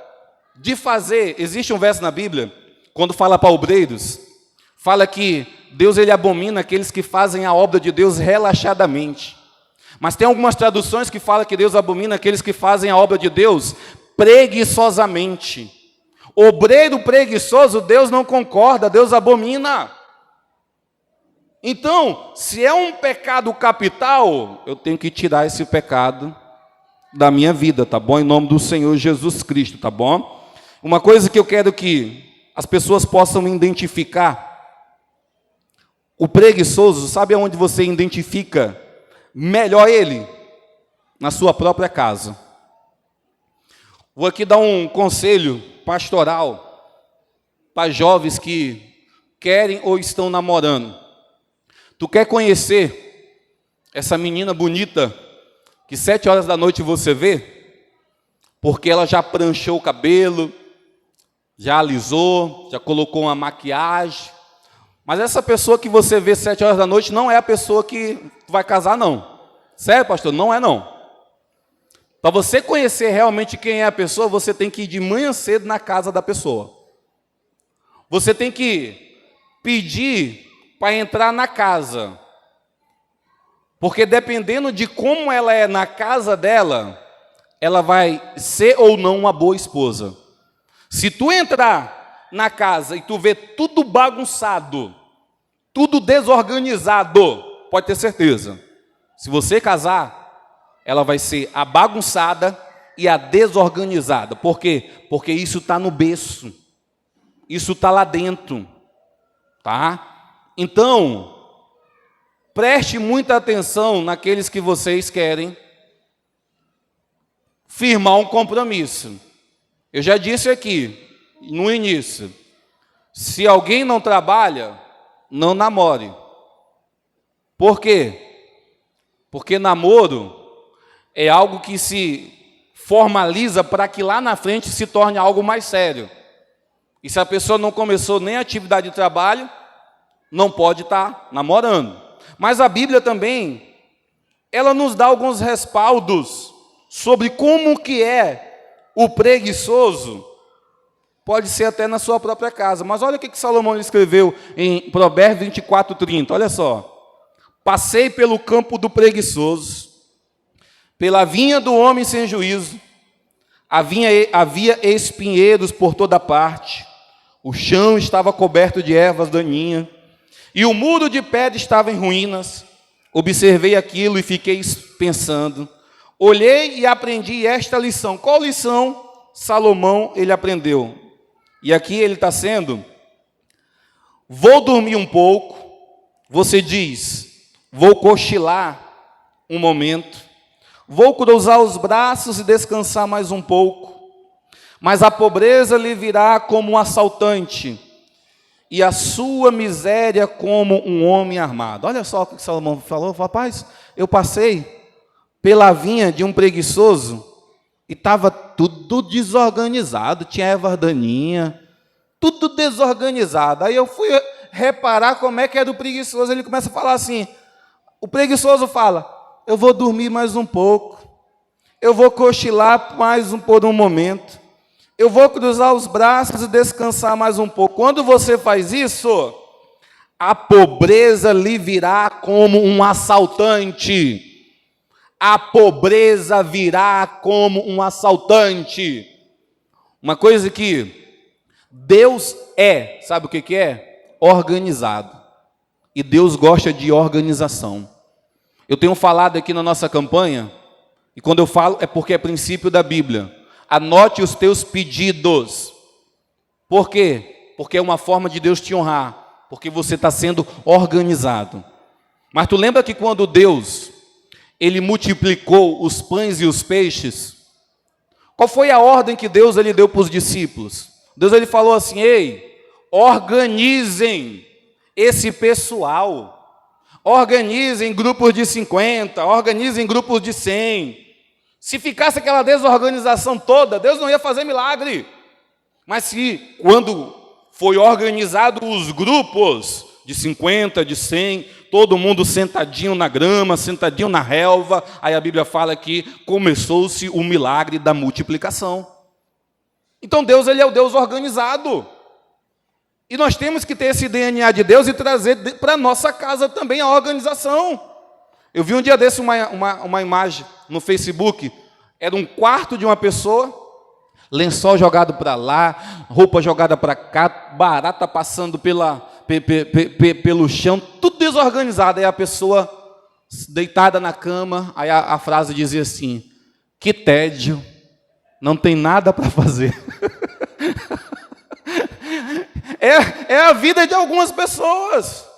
de fazer, existe um verso na Bíblia, quando fala para obreiros, fala que Deus ele abomina aqueles que fazem a obra de Deus relaxadamente. Mas tem algumas traduções que falam que Deus abomina aqueles que fazem a obra de Deus preguiçosamente. Obreiro preguiçoso, Deus não concorda, Deus abomina. Então, se é um pecado capital, eu tenho que tirar esse pecado da minha vida, tá bom? Em nome do Senhor Jesus Cristo, tá bom? Uma coisa que eu quero que as pessoas possam identificar. O preguiçoso, sabe aonde você identifica melhor ele? Na sua própria casa. Vou aqui dar um conselho pastoral para jovens que querem ou estão namorando. Tu quer conhecer essa menina bonita que 7 horas da noite você vê? Porque ela já pranchou o cabelo, já alisou, já colocou uma maquiagem. Mas essa pessoa que você vê 7 horas da noite não é a pessoa que vai casar, não. Sério, pastor? Não é, não. Para você conhecer realmente quem é a pessoa, você tem que ir de manhã cedo na casa da pessoa. Você tem que pedir para entrar na casa. Porque dependendo de como ela é na casa dela, ela vai ser ou não uma boa esposa. Se tu entrar na casa e tu ver tudo bagunçado, tudo desorganizado, pode ter certeza. Se você casar, ela vai ser a bagunçada e a desorganizada. Por quê? Porque isso está no berço. Isso está lá dentro. Tá? Então, preste muita atenção naqueles que vocês querem firmar um compromisso. Eu já disse aqui, no início, se alguém não trabalha, não namore. Por quê? Porque namoro é algo que se formaliza para que lá na frente se torne algo mais sério. E se a pessoa não começou nem a atividade de trabalho, não pode estar namorando. Mas a Bíblia também, ela nos dá alguns respaldos sobre como que é o preguiçoso. Pode ser até na sua própria casa. Mas olha o que Salomão escreveu em Provérbios 24:30. Olha só. Passei pelo campo do preguiçoso, pela vinha do homem sem juízo. Havia espinheiros por toda parte. O chão estava coberto de ervas daninhas. E o muro de pedra estava em ruínas. Observei aquilo e fiquei pensando. Olhei e aprendi esta lição. Qual lição Salomão ele aprendeu? E aqui ele está sendo: vou dormir um pouco. Você diz, vou cochilar um momento. Vou cruzar os braços e descansar mais um pouco. Mas a pobreza lhe virá como um assaltante, e a sua miséria como um homem armado. Olha só o que Salomão falou. Rapaz, eu passei pela vinha de um preguiçoso e estava tudo desorganizado, tinha erva daninha, tudo desorganizado. Aí eu fui reparar como é que era o preguiçoso. Ele começa a falar assim, o preguiçoso fala, eu vou dormir mais um pouco, eu vou cochilar por um momento, eu vou cruzar os braços e descansar mais um pouco. Quando você faz isso, a pobreza lhe virá como um assaltante. A pobreza virá como um assaltante. Uma coisa que Deus sabe o que é? Organizado. E Deus gosta de organização. Eu tenho falado aqui na nossa campanha, e quando eu falo é porque é princípio da Bíblia. Anote os teus pedidos. Por quê? Porque é uma forma de Deus te honrar. Porque você está sendo organizado. Mas tu lembra que quando Deus ele multiplicou os pães e os peixes, qual foi a ordem que Deus ele deu para os discípulos? Deus ele falou assim, ei, organizem esse pessoal, organizem grupos de 50, organizem grupos de 100, se ficasse aquela desorganização toda, Deus não ia fazer milagre, mas se quando foi organizado os grupos de 50, de 100, todo mundo sentadinho na grama, sentadinho na relva, aí a Bíblia fala que começou-se o milagre da multiplicação. Então Deus ele é o Deus organizado. E nós temos que ter esse DNA de Deus e trazer para a nossa casa também a organização. Eu vi um dia desse uma imagem no Facebook, era um quarto de uma pessoa, lençol jogado para lá, roupa jogada para cá, barata passando pelo chão, tudo desorganizado. Aí a pessoa deitada na cama, aí a frase dizia assim: que tédio, não tem nada para fazer. É a vida de algumas pessoas.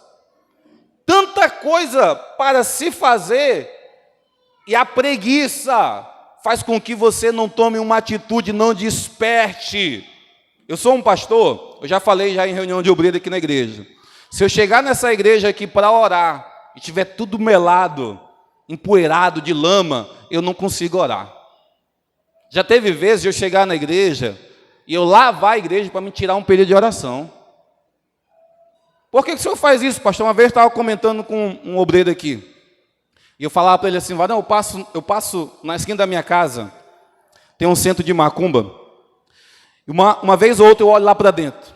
Tanta coisa para se fazer, e a preguiça faz com que você não tome uma atitude, não desperte. Eu sou um pastor, eu já falei em reunião de obreiro aqui na igreja. Se eu chegar nessa igreja aqui para orar, e tiver tudo melado, empoeirado de lama, eu não consigo orar. Já teve vezes de eu chegar na igreja, e eu lavar a igreja para me tirar um período de oração. Por que o senhor faz isso, pastor? Uma vez eu estava comentando com um obreiro aqui, e eu falava para ele assim: não, eu passo na esquina da minha casa, tem um centro de macumba, e uma vez ou outra eu olho lá para dentro,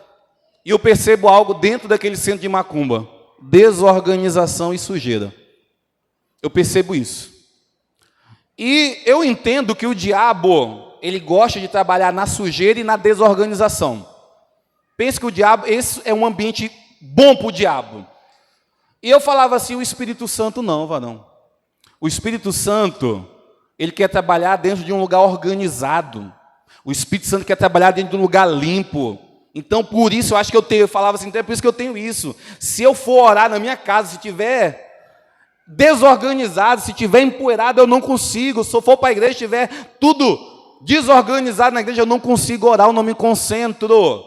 e eu percebo algo dentro daquele centro de macumba: desorganização e sujeira. Eu percebo isso. E eu entendo que o diabo, ele gosta de trabalhar na sujeira e na desorganização. Pense que o diabo, esse é um ambiente bom para o diabo. E eu falava assim: o Espírito Santo não, varão. O Espírito Santo, ele quer trabalhar dentro de um lugar organizado. O Espírito Santo quer trabalhar dentro de um lugar limpo. Então, por isso, eu acho que eu falava assim, então é por isso que eu tenho isso. Se eu for orar na minha casa, se tiver desorganizado, se tiver empoeirado, eu não consigo. Se eu for para a igreja, tiver tudo desorganizado na igreja, eu não consigo orar, eu não me concentro.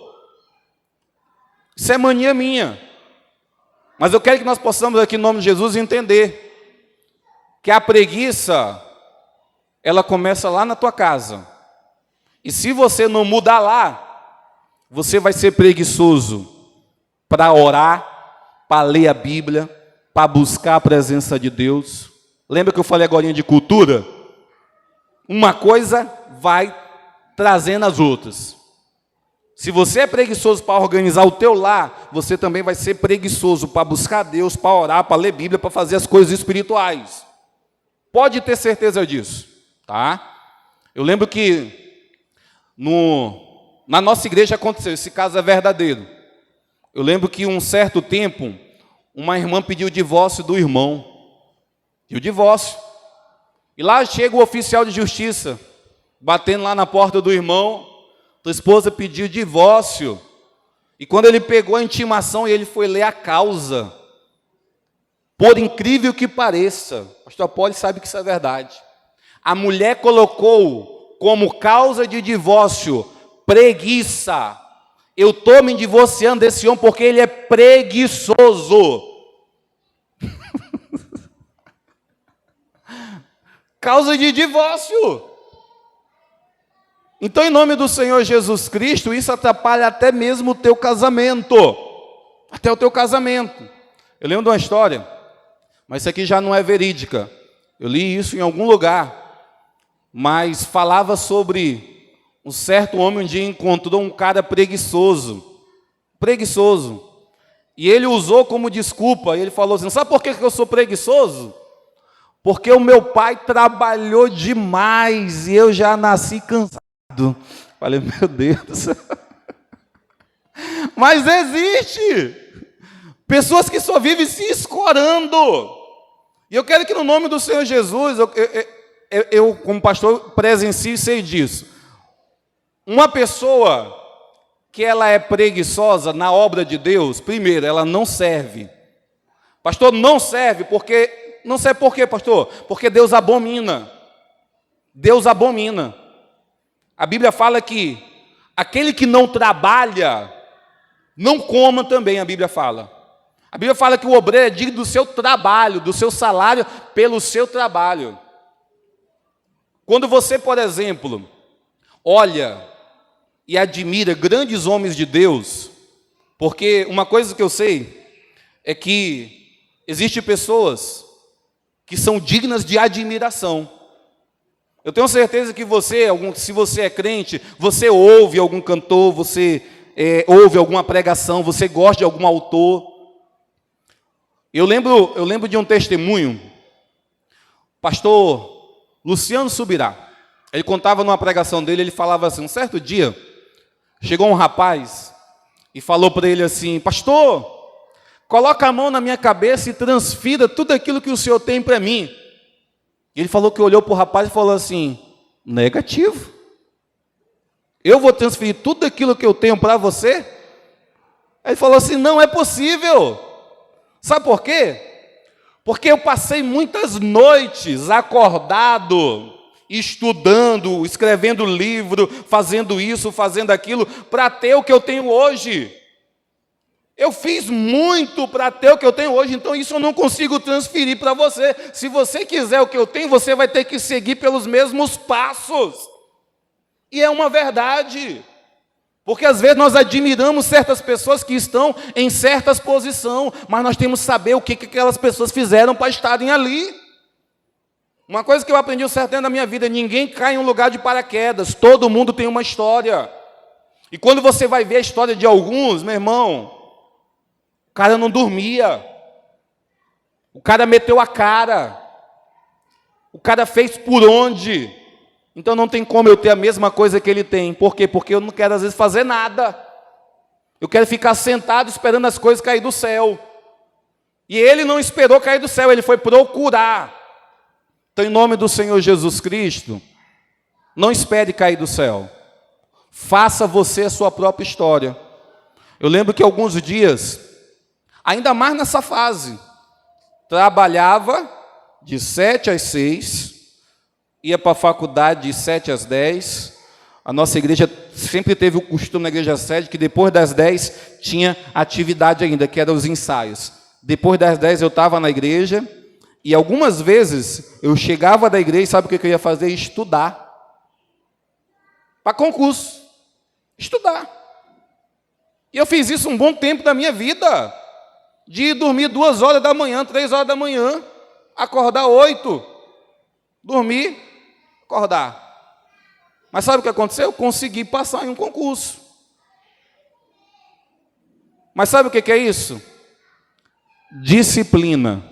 Isso é mania minha. Mas eu quero que nós possamos aqui, em nome de Jesus, entender que a preguiça, ela começa lá na tua casa. E se você não mudar lá, você vai ser preguiçoso para orar, para ler a Bíblia, para buscar a presença de Deus. Lembra que eu falei agora de cultura? Uma coisa vai trazendo as outras. Se você é preguiçoso para organizar o teu lar, você também vai ser preguiçoso para buscar Deus, para orar, para ler Bíblia, para fazer as coisas espirituais. Pode ter certeza disso, tá? Eu lembro que na nossa igreja aconteceu, esse caso é verdadeiro. Eu lembro que um certo tempo, uma irmã pediu o divórcio do irmão. E o divórcio. E lá chega o oficial de justiça, batendo lá na porta do irmão. Tua esposa pediu divórcio. E quando ele pegou a intimação e ele foi ler a causa, por incrível que pareça, o pastor Apolo sabe que isso é verdade, a mulher colocou como causa de divórcio preguiça. Eu estou me divorciando desse homem porque ele é preguiçoso. Causa de divórcio. Então, em nome do Senhor Jesus Cristo, isso atrapalha até mesmo o teu casamento. Até o teu casamento. Eu lembro de uma história, mas isso aqui já não é verídica. Eu li isso em algum lugar, mas falava sobre um certo homem um dia encontrou um cara preguiçoso. Preguiçoso. E ele usou como desculpa, ele falou assim: sabe por que eu sou preguiçoso? Porque o meu pai trabalhou demais e eu já nasci cansado. Falei, meu Deus. Mas existe pessoas que só vivem se escorando. E eu quero que no nome do Senhor Jesus, eu como pastor presencio e sei disso. Uma pessoa que ela é preguiçosa na obra de Deus, primeiro, ela não serve. Pastor, não serve porque... Não sei por quê, pastor. Porque Deus abomina. Deus abomina. A Bíblia fala que aquele que não trabalha, não coma também, a Bíblia fala. A Bíblia fala que o obreiro é digno do seu trabalho, do seu salário pelo seu trabalho. Quando você, por exemplo, olha e admira grandes homens de Deus, porque uma coisa que eu sei é que existem pessoas que são dignas de admiração. Eu tenho certeza que você, se você é crente, você ouve algum cantor, você ouve alguma pregação, você gosta de algum autor. Eu lembro de um testemunho, pastor Luciano Subirá. Ele contava numa pregação dele, ele falava assim, um certo dia, chegou um rapaz e falou para ele assim, pastor, coloca a mão na minha cabeça e transfira tudo aquilo que o senhor tem para mim. Ele falou que olhou para o rapaz e falou assim, negativo. Eu vou transferir tudo aquilo que eu tenho para você? Ele falou assim, não é possível. Sabe por quê? Porque eu passei muitas noites acordado, estudando, escrevendo livro, fazendo isso, fazendo aquilo, para ter o que eu tenho hoje. Eu fiz muito para ter o que eu tenho hoje, então isso eu não consigo transferir para você. Se você quiser o que eu tenho, você vai ter que seguir pelos mesmos passos. E é uma verdade. Porque às vezes nós admiramos certas pessoas que estão em certas posições, mas nós temos que saber o que aquelas pessoas fizeram para estarem ali. Uma coisa que eu aprendi um certo tempo na minha vida, ninguém cai em um lugar de paraquedas, todo mundo tem uma história. E quando você vai ver a história de alguns, meu irmão, o cara não dormia, o cara meteu a cara, o cara fez por onde. Então não tem como eu ter a mesma coisa que ele tem. Por quê? Porque eu não quero às vezes fazer nada. Eu quero ficar sentado esperando as coisas cair do céu. E ele não esperou cair do céu, ele foi procurar. Então, em nome do Senhor Jesus Cristo, não espere cair do céu. Faça você a sua própria história. Eu lembro que alguns dias, ainda mais nessa fase, trabalhava de 7 às 6, ia para a faculdade de 7 às 10. A nossa igreja sempre teve o costume na igreja sede que depois das 10 tinha atividade ainda, que eram os ensaios. Depois das 10 eu estava na igreja e algumas vezes eu chegava da igreja e sabe o que eu ia fazer? Estudar. Para concurso. Estudar. E eu fiz isso um bom tempo da minha vida. De dormir 2 horas da manhã, 3 horas da manhã, acordar 8, dormir, acordar. Mas sabe o que aconteceu? Eu consegui passar em um concurso. Mas sabe o que é isso? Disciplina.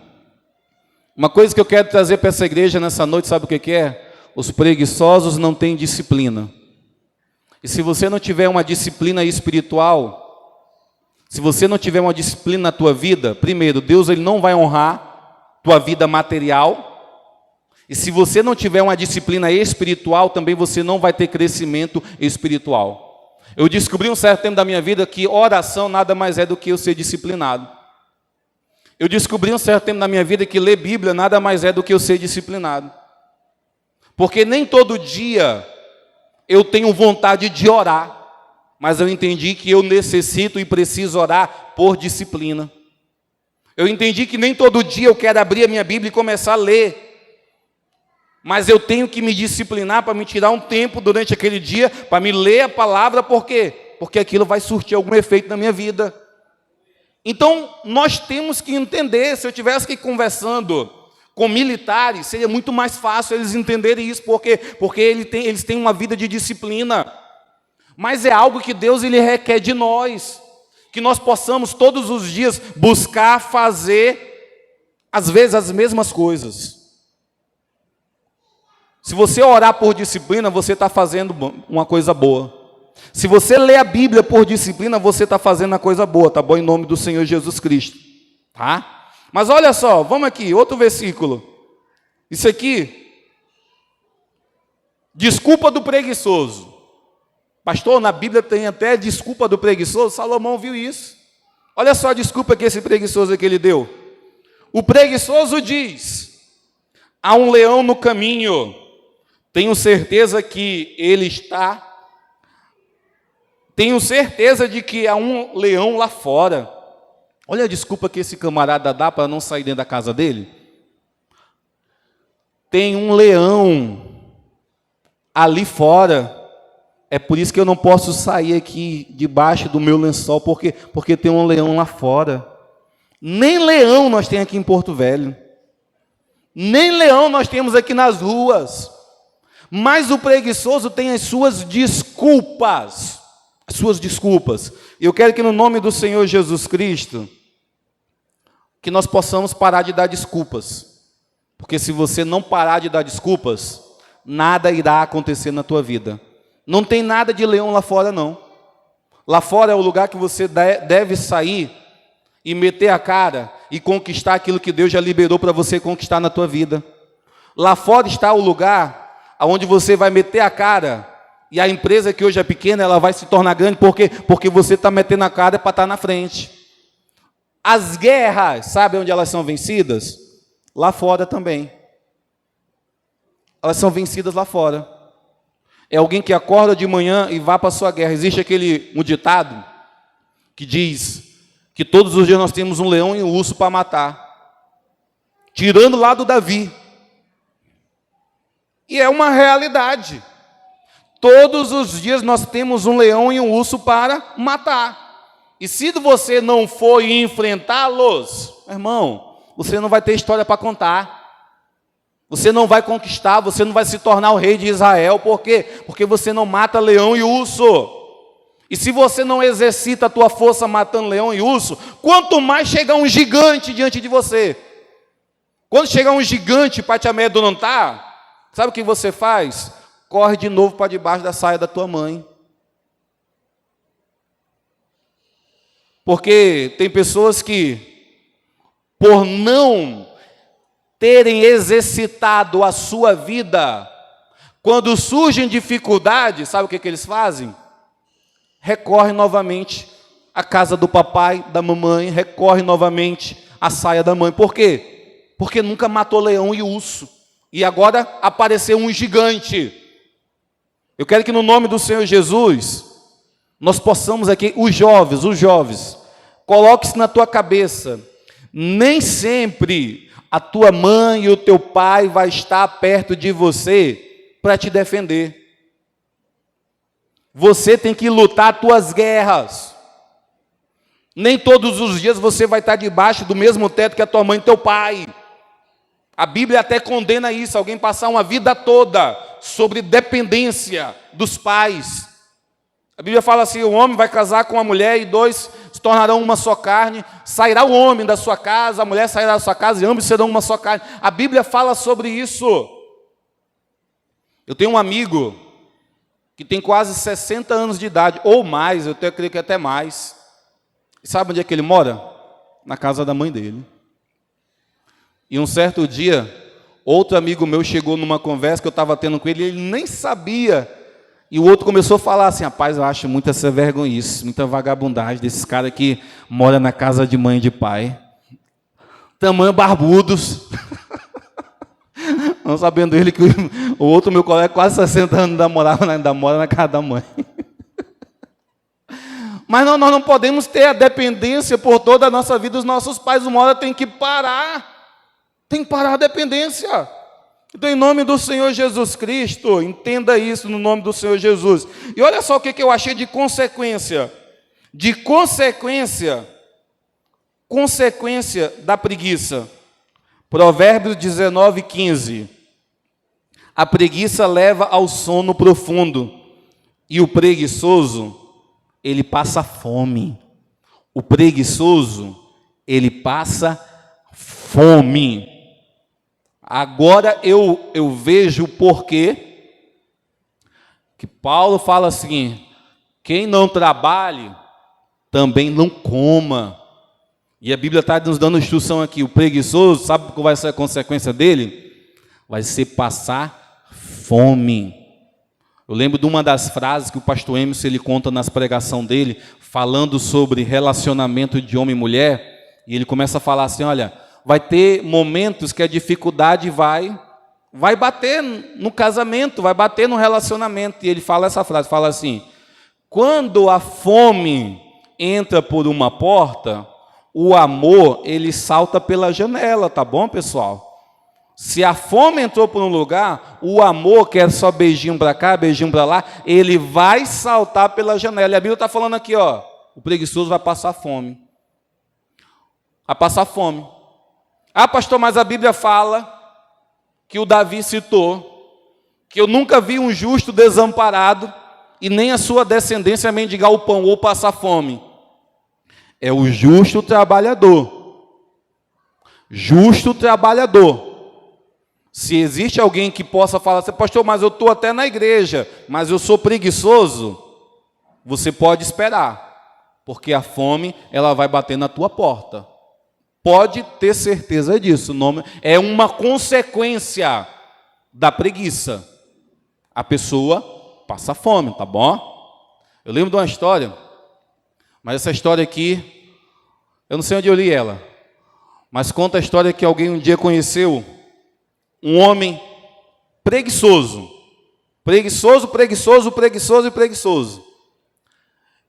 Uma coisa que eu quero trazer para essa igreja nessa noite, sabe o que é? Os preguiçosos não têm disciplina. E se você não tiver uma disciplina espiritual, se você não tiver uma disciplina na tua vida, primeiro, Deus ele não vai honrar tua vida material. E se você não tiver uma disciplina espiritual, também você não vai ter crescimento espiritual. Eu descobri um certo tempo da minha vida que oração nada mais é do que eu ser disciplinado. Eu descobri um certo tempo da minha vida que ler Bíblia nada mais é do que eu ser disciplinado. Porque nem todo dia eu tenho vontade de orar, mas eu entendi que eu necessito e preciso orar por disciplina. Eu entendi que nem todo dia eu quero abrir a minha Bíblia e começar a ler, mas eu tenho que me disciplinar para me tirar um tempo durante aquele dia, para me ler a palavra, por quê? Porque aquilo vai surtir algum efeito na minha vida. Então, nós temos que entender, se eu estivesse aqui conversando com militares, seria muito mais fácil eles entenderem isso, porque eles têm uma vida de disciplina. Mas é algo que Deus ele requer de nós, que nós possamos todos os dias buscar fazer, às vezes, as mesmas coisas. Se você orar por disciplina, você está fazendo uma coisa boa. Se você lê a Bíblia por disciplina, você está fazendo uma coisa boa, tá bom? Em nome do Senhor Jesus Cristo, tá? Mas olha só, vamos aqui, outro versículo. Isso aqui, desculpa do preguiçoso. Pastor, na Bíblia tem até desculpa do preguiçoso. Salomão viu isso. Olha só a desculpa que esse preguiçoso aqui ele deu. O preguiçoso diz: há um leão no caminho, tenho certeza que ele está. Tenho certeza de que há um leão lá fora. Olha a desculpa que esse camarada dá para não sair dentro da casa dele. Tem um leão ali fora. É por isso que eu não posso sair aqui debaixo do meu lençol, porque tem um leão lá fora. Nem leão nós temos aqui em Porto Velho. Nem leão nós temos aqui nas ruas. Mas o preguiçoso tem as suas desculpas. as suas desculpas. Eu quero que no nome do Senhor Jesus Cristo, que nós possamos parar de dar desculpas. Porque se você não parar de dar desculpas, nada irá acontecer na tua vida. Não tem nada de leão lá fora, não. Lá fora é o lugar que você deve sair e meter a cara e conquistar aquilo que Deus já liberou para você conquistar na tua vida. Lá fora está o lugar onde você vai meter a cara e a empresa que hoje é pequena, ela vai se tornar grande. Por quê? Porque você está metendo a cara para estar na frente. As guerras, sabe onde elas são vencidas? Lá fora também. Elas são vencidas lá fora. É alguém que acorda de manhã e vai para a sua guerra. Existe um ditado que diz que todos os dias nós temos um leão e um urso para matar. Tirando lá do Davi. E é uma realidade. Todos os dias nós temos um leão e um urso para matar. E se você não for enfrentá-los, irmão, você não vai ter história para contar. Você não vai conquistar, você não vai se tornar o rei de Israel. Por quê? Porque você não mata leão e urso. E se você não exercita a tua força matando leão e urso, quanto mais chegar um gigante diante de você. Quando chegar um gigante para te amedrontar, sabe o que você faz? Corre de novo para debaixo da saia da tua mãe. Porque tem pessoas que, por não terem exercitado a sua vida, quando surgem dificuldades, sabe o que eles fazem? Recorrem novamente à casa do papai, da mamãe, recorrem novamente à saia da mãe. Por quê? Porque nunca matou leão e urso. E agora apareceu um gigante. Eu quero que no nome do Senhor Jesus, nós possamos aqui, os jovens, coloque-se na tua cabeça, nem sempre a tua mãe e o teu pai vai estar perto de você para te defender. Você tem que lutar as tuas guerras. Nem todos os dias você vai estar debaixo do mesmo teto que a tua mãe e teu pai. A Bíblia até condena isso, alguém passar uma vida toda sobre dependência dos pais. A Bíblia fala assim, o homem vai casar com a mulher e dois se tornarão uma só carne. Sairá o homem da sua casa, a mulher sairá da sua casa e ambos serão uma só carne. A Bíblia fala sobre isso. Eu tenho um amigo que tem quase 60 anos de idade, ou mais, eu creio que até mais. E sabe onde é que ele mora? Na casa da mãe dele. E um certo dia, outro amigo meu chegou numa conversa que eu estava tendo com ele, e ele nem sabia. E o outro começou a falar assim, rapaz, eu acho muita essa vergonhice, muita vagabundagem desses caras que moram na casa de mãe e de pai. Tamanho barbudos. Não sabendo ele que o outro meu colega, quase 60 anos, ainda mora na casa da mãe. Mas nós não podemos ter a dependência por toda a nossa vida. Os nossos pais, uma hora, tem que parar. Tem que parar a dependência. Então, em nome do Senhor Jesus Cristo, entenda isso no nome do Senhor Jesus. E olha só o que eu achei de consequência. De consequência da preguiça. Provérbios 19, 15. A preguiça leva ao sono profundo, e o preguiçoso, ele passa fome. O preguiçoso, ele passa fome. Agora eu vejo o porquê que Paulo fala assim, quem não trabalhe, também não coma. E a Bíblia está nos dando instrução aqui, o preguiçoso, sabe qual vai ser a consequência dele? Vai ser passar fome. Eu lembro de uma das frases que o pastor Emerson ele conta nas pregações dele, falando sobre relacionamento de homem e mulher, e ele começa a falar assim, olha, vai ter momentos que a dificuldade vai bater no casamento, vai bater no relacionamento. E ele fala essa frase, fala assim, quando a fome entra por uma porta, o amor, ele salta pela janela, tá bom, pessoal? Se a fome entrou por um lugar, o amor, que é só beijinho para cá, beijinho para lá, ele vai saltar pela janela. E a Bíblia está falando aqui, ó, o preguiçoso vai passar fome. Vai passar fome. Ah, pastor, mas a Bíblia fala que o Davi citou, que eu nunca vi um justo desamparado e nem a sua descendência mendigar o pão ou passar fome. É o justo trabalhador. Justo trabalhador. Se existe alguém que possa falar assim, pastor, mas eu estou até na igreja, mas eu sou preguiçoso, você pode esperar, porque a fome, ela vai bater na tua porta. Pode ter certeza disso. É uma consequência da preguiça. A pessoa passa fome, tá bom? Eu lembro de uma história, mas essa história aqui, eu não sei onde eu li ela, mas conta a história que alguém um dia conheceu um homem preguiçoso,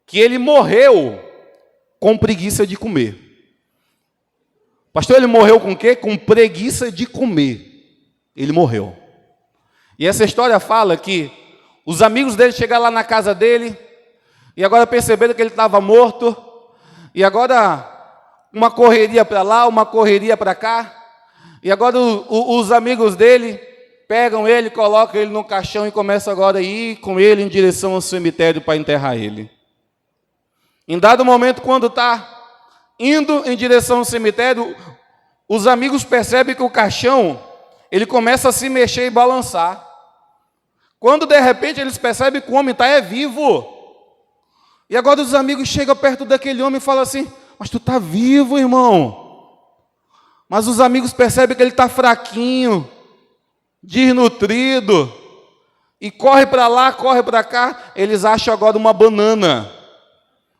que ele morreu com preguiça de comer. Pastor, ele morreu com o quê? Com preguiça de comer. Ele morreu. E essa história fala que os amigos dele chegaram lá na casa dele, e agora perceberam que ele estava morto, e agora uma correria para lá, uma correria para cá, e agora os amigos dele pegam ele, colocam ele no caixão e começam agora a ir com ele em direção ao cemitério para enterrar ele. Em dado momento, quando está indo em direção ao cemitério, os amigos percebem que o caixão, ele começa a se mexer e balançar. Quando de repente eles percebem que o homem está vivo. E agora os amigos chegam perto daquele homem e falam assim, mas tu está vivo, irmão. Mas os amigos percebem que ele está fraquinho, desnutrido, e corre para lá, corre para cá, eles acham agora uma banana.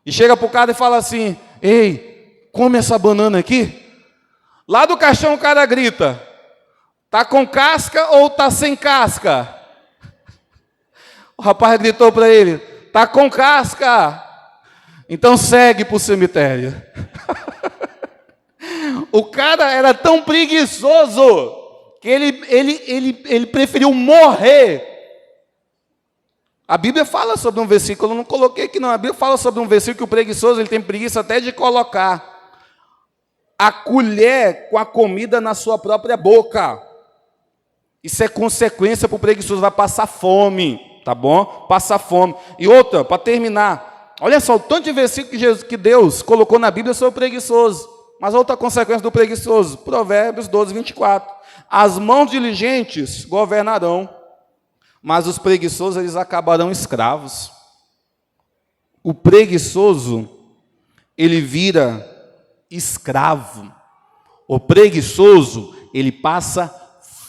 E chega para o cara e fala assim, ei, come essa banana aqui. Lá do caixão o cara grita, tá com casca ou tá sem casca? O rapaz gritou para ele, tá com casca. Então segue para o cemitério. O cara era tão preguiçoso que ele preferiu morrer. A Bíblia fala sobre um versículo, eu não coloquei aqui não, a Bíblia fala sobre um versículo que o preguiçoso ele tem preguiça até de colocar a colher com a comida na sua própria boca. Isso é consequência para o preguiçoso, vai passar fome, tá bom? Passar fome. E outra, para terminar, olha só o tanto de versículo que Deus colocou na Bíblia sobre o preguiçoso. Mas outra consequência do preguiçoso, Provérbios 12, 24. As mãos diligentes governarão, mas os preguiçosos eles acabarão escravos. O preguiçoso, ele vira escravo. O preguiçoso, ele passa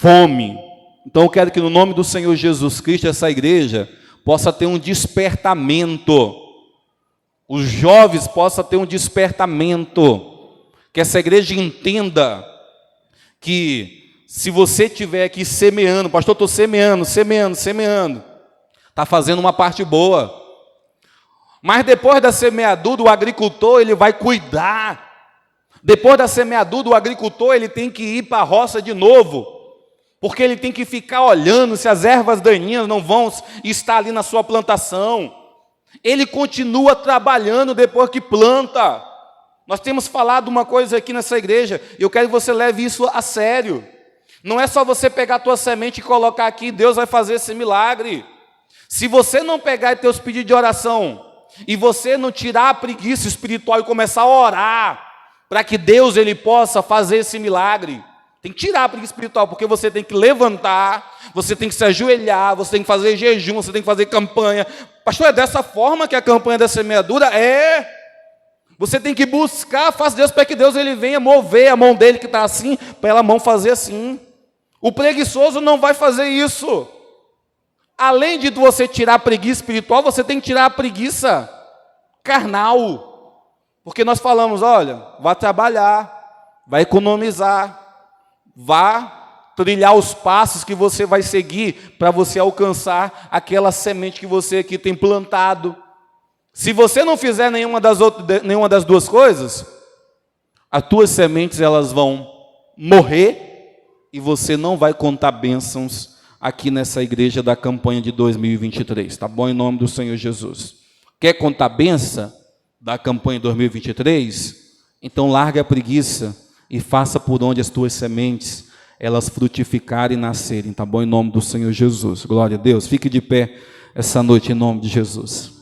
fome. Então eu quero que no nome do Senhor Jesus Cristo, essa igreja possa ter um despertamento. Os jovens possam ter um despertamento. Que essa igreja entenda que se você estiver aqui semeando, pastor, estou semeando, está fazendo uma parte boa. Mas depois da semeadura, o agricultor ele vai cuidar. Depois da semeadura, o agricultor ele tem que ir para a roça de novo, porque ele tem que ficar olhando se as ervas daninhas não vão estar ali na sua plantação. Ele continua trabalhando depois que planta. Nós temos falado uma coisa aqui nessa igreja, e eu quero que você leve isso a sério. Não é só você pegar a tua semente e colocar aqui, Deus vai fazer esse milagre. Se você não pegar teus pedidos de oração, e você não tirar a preguiça espiritual e começar a orar, para que Deus ele possa fazer esse milagre, tem que tirar a preguiça espiritual, porque você tem que levantar, você tem que se ajoelhar, você tem que fazer jejum, você tem que fazer campanha. Pastor, é dessa forma que a campanha da semeadura é... Você tem que buscar a face de Deus para que Deus ele venha mover a mão dele que está assim, para ela mão fazer assim. O preguiçoso não vai fazer isso. Além de você tirar a preguiça espiritual, você tem que tirar a preguiça carnal. Porque nós falamos, olha, vá trabalhar, vai economizar, vá trilhar os passos que você vai seguir para você alcançar aquela semente que você aqui tem plantado. Se você não fizer nenhuma das duas coisas, as tuas sementes elas vão morrer e você não vai contar bênçãos aqui nessa igreja da campanha de 2023, tá bom? Em nome do Senhor Jesus. Quer contar bênção da campanha de 2023? Então larga a preguiça e faça por onde as tuas sementes elas frutificarem e nascerem, tá bom? Em nome do Senhor Jesus. Glória a Deus. Fique de pé essa noite em nome de Jesus.